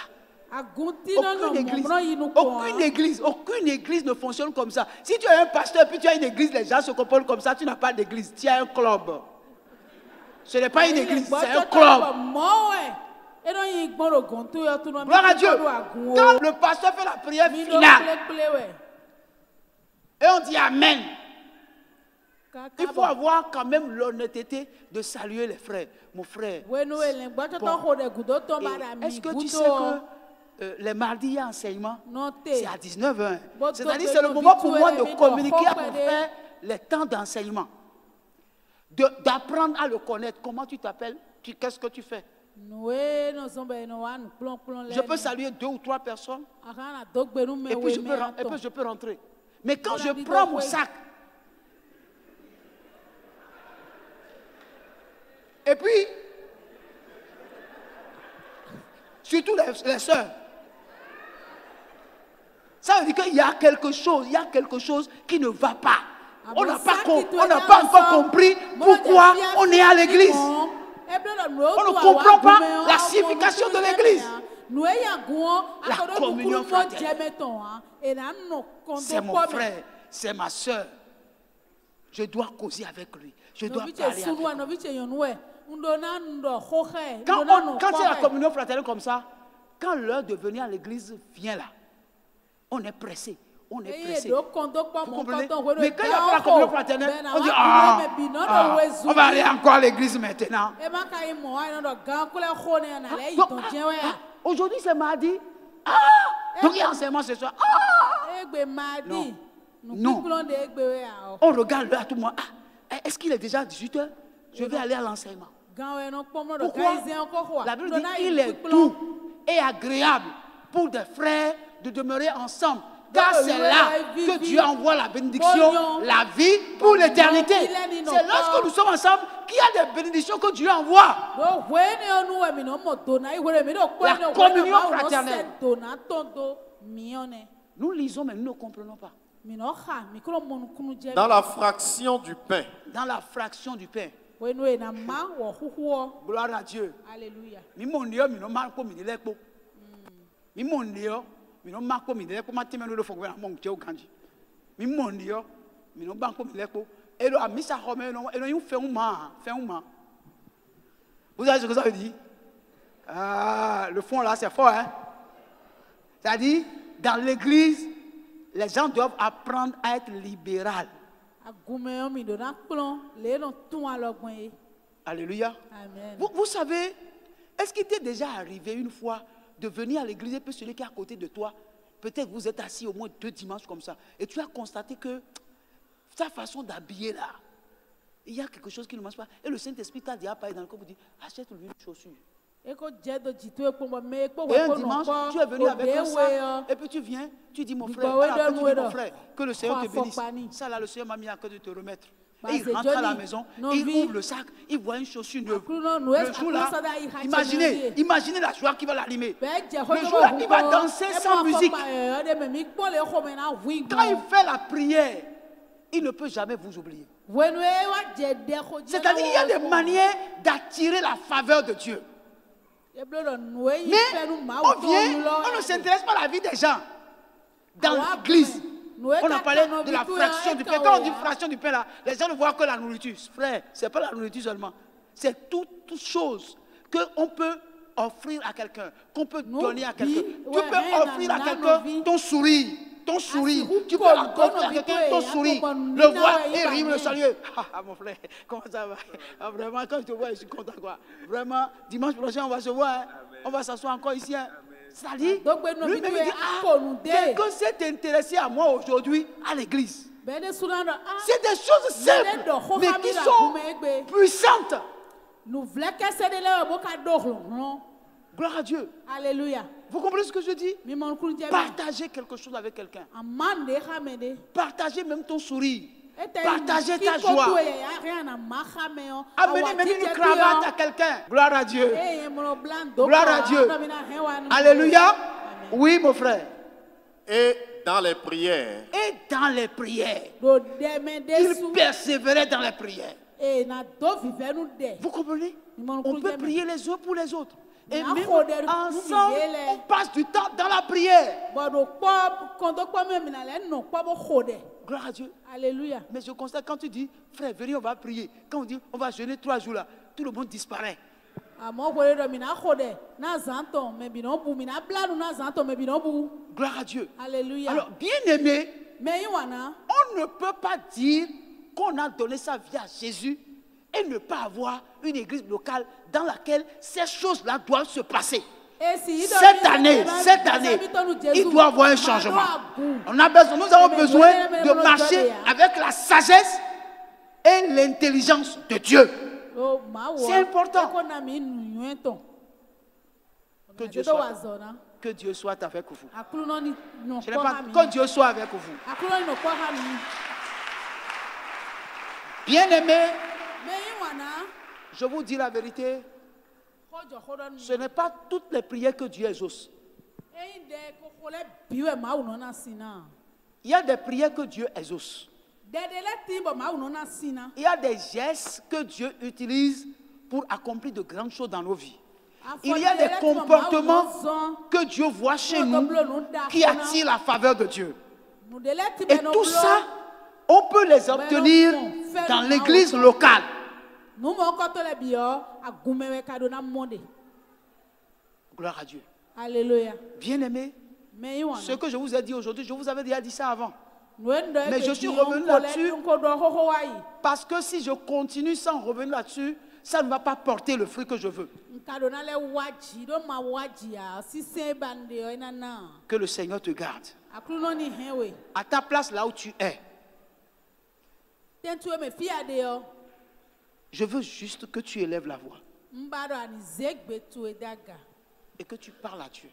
Aucune église ne fonctionne comme ça. Si tu as un pasteur et puis tu as une église, les gens se comportent comme ça, tu n'as pas d'église, tu as un club. Ce n'est pas une église, c'est un club. Gloire à Dieu. Quand le pasteur fait la prière finale et on dit Amen, il faut avoir quand même l'honnêteté de saluer les frères. Mon frère, bon. Est-ce que tu sais que les mardis, il y a enseignement? C'est à 19h. C'est-à-dire c'est le moment pour moi de communiquer à mon frère les temps d'enseignement. D'apprendre à le connaître. Comment tu t'appelles? Qu'est-ce que tu fais? Je peux saluer 2 ou 3 personnes et puis je peux rentrer. Mais quand je prends mon sac et puis surtout les sœurs, ça veut dire qu'il y a quelque chose qui ne va pas. On n'a pas encore compris pourquoi on est à l'église. On ne comprend pas la signification de l'église. La communion fraternelle. C'est mon frère, c'est ma soeur. Je dois causer avec lui. Je dois parler avec lui. Quand c'est la communion fraternelle comme ça, quand l'heure de venir à l'église vient là, on est pressé. On est pressé. Vous comprenez? Mais quand il n'y a pas la communion fraternelle, on dit on va aller encore à l'église maintenant. Aujourd'hui c'est mardi. Donc il y a enseignement ce soir. Non. On regarde l'heure tout le monde. Est-ce qu'il est déjà 18h? Je vais aller à l'enseignement. Pourquoi? La Bible dit il est doux et agréable pour des frères de demeurer ensemble. Car c'est là que Dieu envoie la bénédiction, la vie pour l'éternité. C'est lorsque nous sommes ensemble qu'il y a des bénédictions que Dieu envoie. La communion fraternelle. Nous lisons mais nous ne comprenons pas. Dans la fraction du pain. Dans la fraction du pain. Gloire à Dieu. Alléluia. Mi no mako mi le ko mati me no fo gbe mo nje o ganji mi mo ni yo mi no banko mi le ko e lo amisa ho me no e no yin fe un ma vous savez ce que ça veut dire? Le fond là c'est fort, hein. C'est-à-dire dans l'église les gens doivent apprendre à être libéral. Alléluia. Amen. Vous savez, est-ce qu'il t'est déjà arrivé une fois de venir à l'église et puis celui qui est à côté de toi, peut-être vous êtes assis au moins 2 dimanches comme ça, et tu as constaté que sa façon d'habiller là, il y a quelque chose qui ne marche pas. Et le Saint-Esprit t'a dit à parler dans le corps pour dire, achète-lui une chaussure. Et un dimanche, tu es venu avec un sac, et puis tu viens, tu dis mon frère, que le Seigneur te bénisse. Ça là, le Seigneur m'a mis à cœur de te remettre. Et il rentre à la maison, il ouvre le sac, il voit une chaussure neuve. Le jour là, imaginez la joie qui va l'allumer. Le jour là, il va danser sans musique. Quand il fait la prière, il ne peut jamais vous oublier. C'est-à-dire qu'il y a des manières d'attirer la faveur de Dieu. Mais on vient, on ne s'intéresse pas à la vie des gens. Dans l'église, on a parlé de la fraction du pain. Quand on dit fraction du pain là, les gens ne voient que la nourriture. Frère, ce n'est pas la nourriture seulement. C'est toute chose qu'on peut offrir à quelqu'un, qu'on peut donner à quelqu'un. Tu peux offrir à quelqu'un ton sourire. Ton sourire. Tu peux offrir à quelqu'un ton sourire. Le voir et rire, le saluer. Ah mon frère, comment ça va? Vraiment, quand je te vois, je suis content quoi. Vraiment, dimanche prochain, on va se voir. Hein. On va s'asseoir encore ici. Hein. C'est-à-dire, lui-même dit, quelqu'un s'est intéressé à moi aujourd'hui à l'église. C'est des choses simples, mais qui sont puissantes. Gloire à Dieu. Alléluia. Vous comprenez ce que je dis? Partagez quelque chose avec quelqu'un. Partagez même ton sourire. Partagez ta joie. Amenez même une cravate à quelqu'un. Gloire à Dieu. Gloire à Dieu. Alléluia. Oui, mon frère. Et dans les prières. Et dans les prières. Il persévérait dans les prières. Vous comprenez? On peut prier les uns pour les autres. Et même ensemble, on passe du temps dans la prière. Gloire à Dieu. Alléluia. Mais je constate quand tu dis, frère, venez, on va prier. Quand on dit, on va jeûner 3 jours là, tout le monde disparaît. Gloire à Dieu. Alléluia. Alors, bien aimé, on ne peut pas dire qu'on a donné sa vie à Jésus et ne pas avoir une église locale dans laquelle ces choses-là doivent se passer. Cette année, il doit y avoir un changement. Nous avons besoin de marcher avec la sagesse et l'intelligence de Dieu. C'est important. Que Dieu soit avec vous. Je n'ai pas, que Dieu soit avec vous. Bien-aimés, je vous dis la vérité, ce n'est pas toutes les prières que Dieu exauce. Il y a des prières que Dieu exauce. Il y a des gestes que Dieu utilise pour accomplir de grandes choses dans nos vies. Il y a des comportements que Dieu voit chez nous qui attirent la faveur de Dieu. Et tout ça, on peut les obtenir dans l'église locale. Gloire à Dieu. Alléluia. Bien-aimés, ce que je vous ai dit aujourd'hui, je vous avais déjà dit ça avant. Mais je suis revenu là-dessus parce que si je continue sans revenir là-dessus, ça ne va pas porter le fruit que je veux. Que le Seigneur te garde. À ta place là où tu es. Je veux juste que tu élèves la voix. Et que tu parles à Dieu.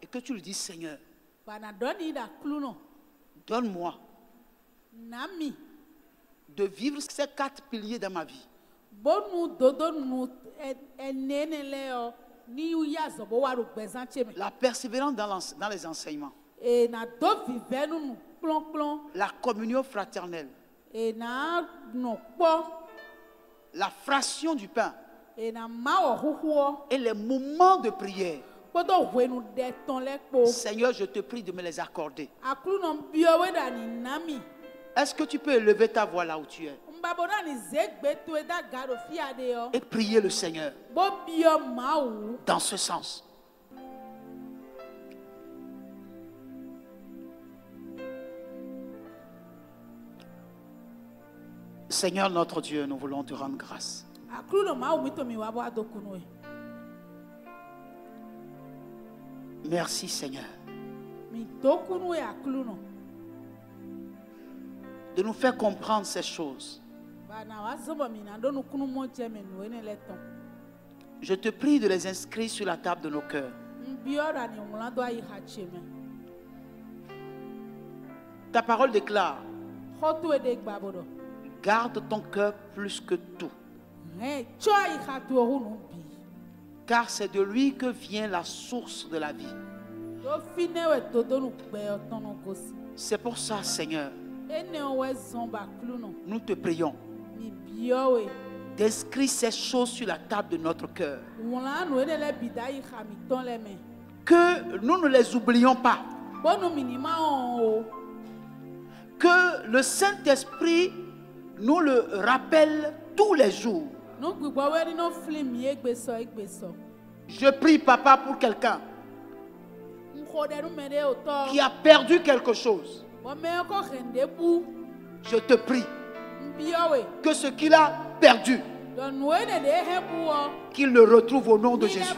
Et que tu lui dis, Seigneur, donne-moi de vivre ces 4 piliers dans ma vie. La persévérance dans les enseignements. La communion fraternelle. La fraction du pain. Et les moments de prière. Seigneur, je te prie de me les accorder. Est-ce que tu peux élever ta voix là où tu es et prier le Seigneur dans ce sens? Seigneur notre Dieu, nous voulons te rendre grâce. Merci Seigneur de nous faire comprendre ces choses. Je te prie de les inscrire sur la table de nos cœurs. Ta parole déclare: garde ton cœur plus que tout, car c'est de lui que vient la source de la vie. C'est pour ça, Seigneur, nous te prions d'inscrire ces choses sur la table de notre cœur, que nous ne les oublions pas, que le Saint-Esprit nous le rappelle tous les jours. Je prie, Papa, pour quelqu'un qui a perdu quelque chose. Je te prie que ce qu'il a perdu, qu'il le retrouve au nom de Jésus.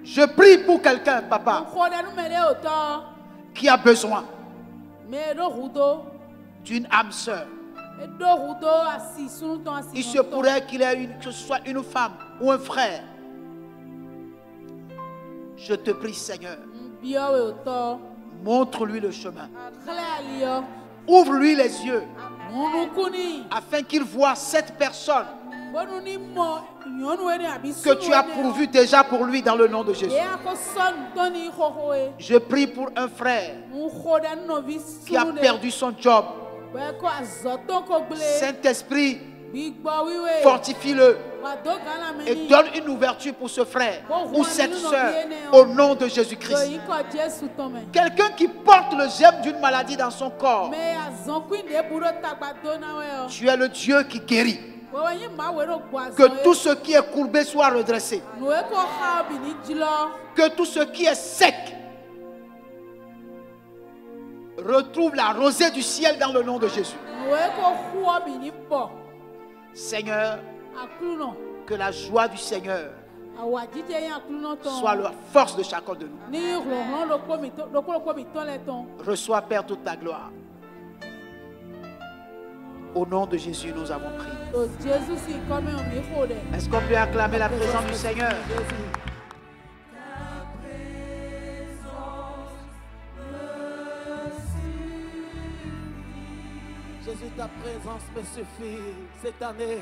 Je prie pour quelqu'un, Papa, qui a besoin d'une âme sœur. Il se pourrait qu'il ait que ce soit une femme ou un frère. Je te prie, Seigneur, montre-lui le chemin. Ouvre-lui les yeux afin qu'il voie cette personne que tu as pourvu déjà pour lui dans le nom de Jésus. Je prie pour un frère qui a perdu son job. Saint-Esprit, fortifie-le et donne une ouverture pour ce frère ou cette soeur au nom de Jésus-Christ. Quelqu'un qui porte le germe d'une maladie dans son corps, tu es le Dieu qui guérit. Que tout ce qui est courbé soit redressé. Que tout ce qui est sec retrouve la rosée du ciel dans le nom de Jésus. Seigneur, que la joie du Seigneur soit la force de chacun de nous. Reçois, Père, toute ta gloire. Au nom de Jésus, nous avons prié. Est-ce qu'on peut acclamer la présence du Seigneur? Jésus, ta présence me suffit cette année.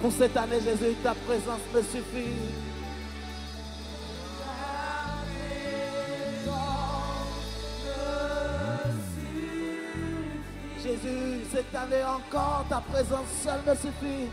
Pour cette année, Jésus, ta présence me suffit. Jésus, cette année encore, ta présence seule me suffit.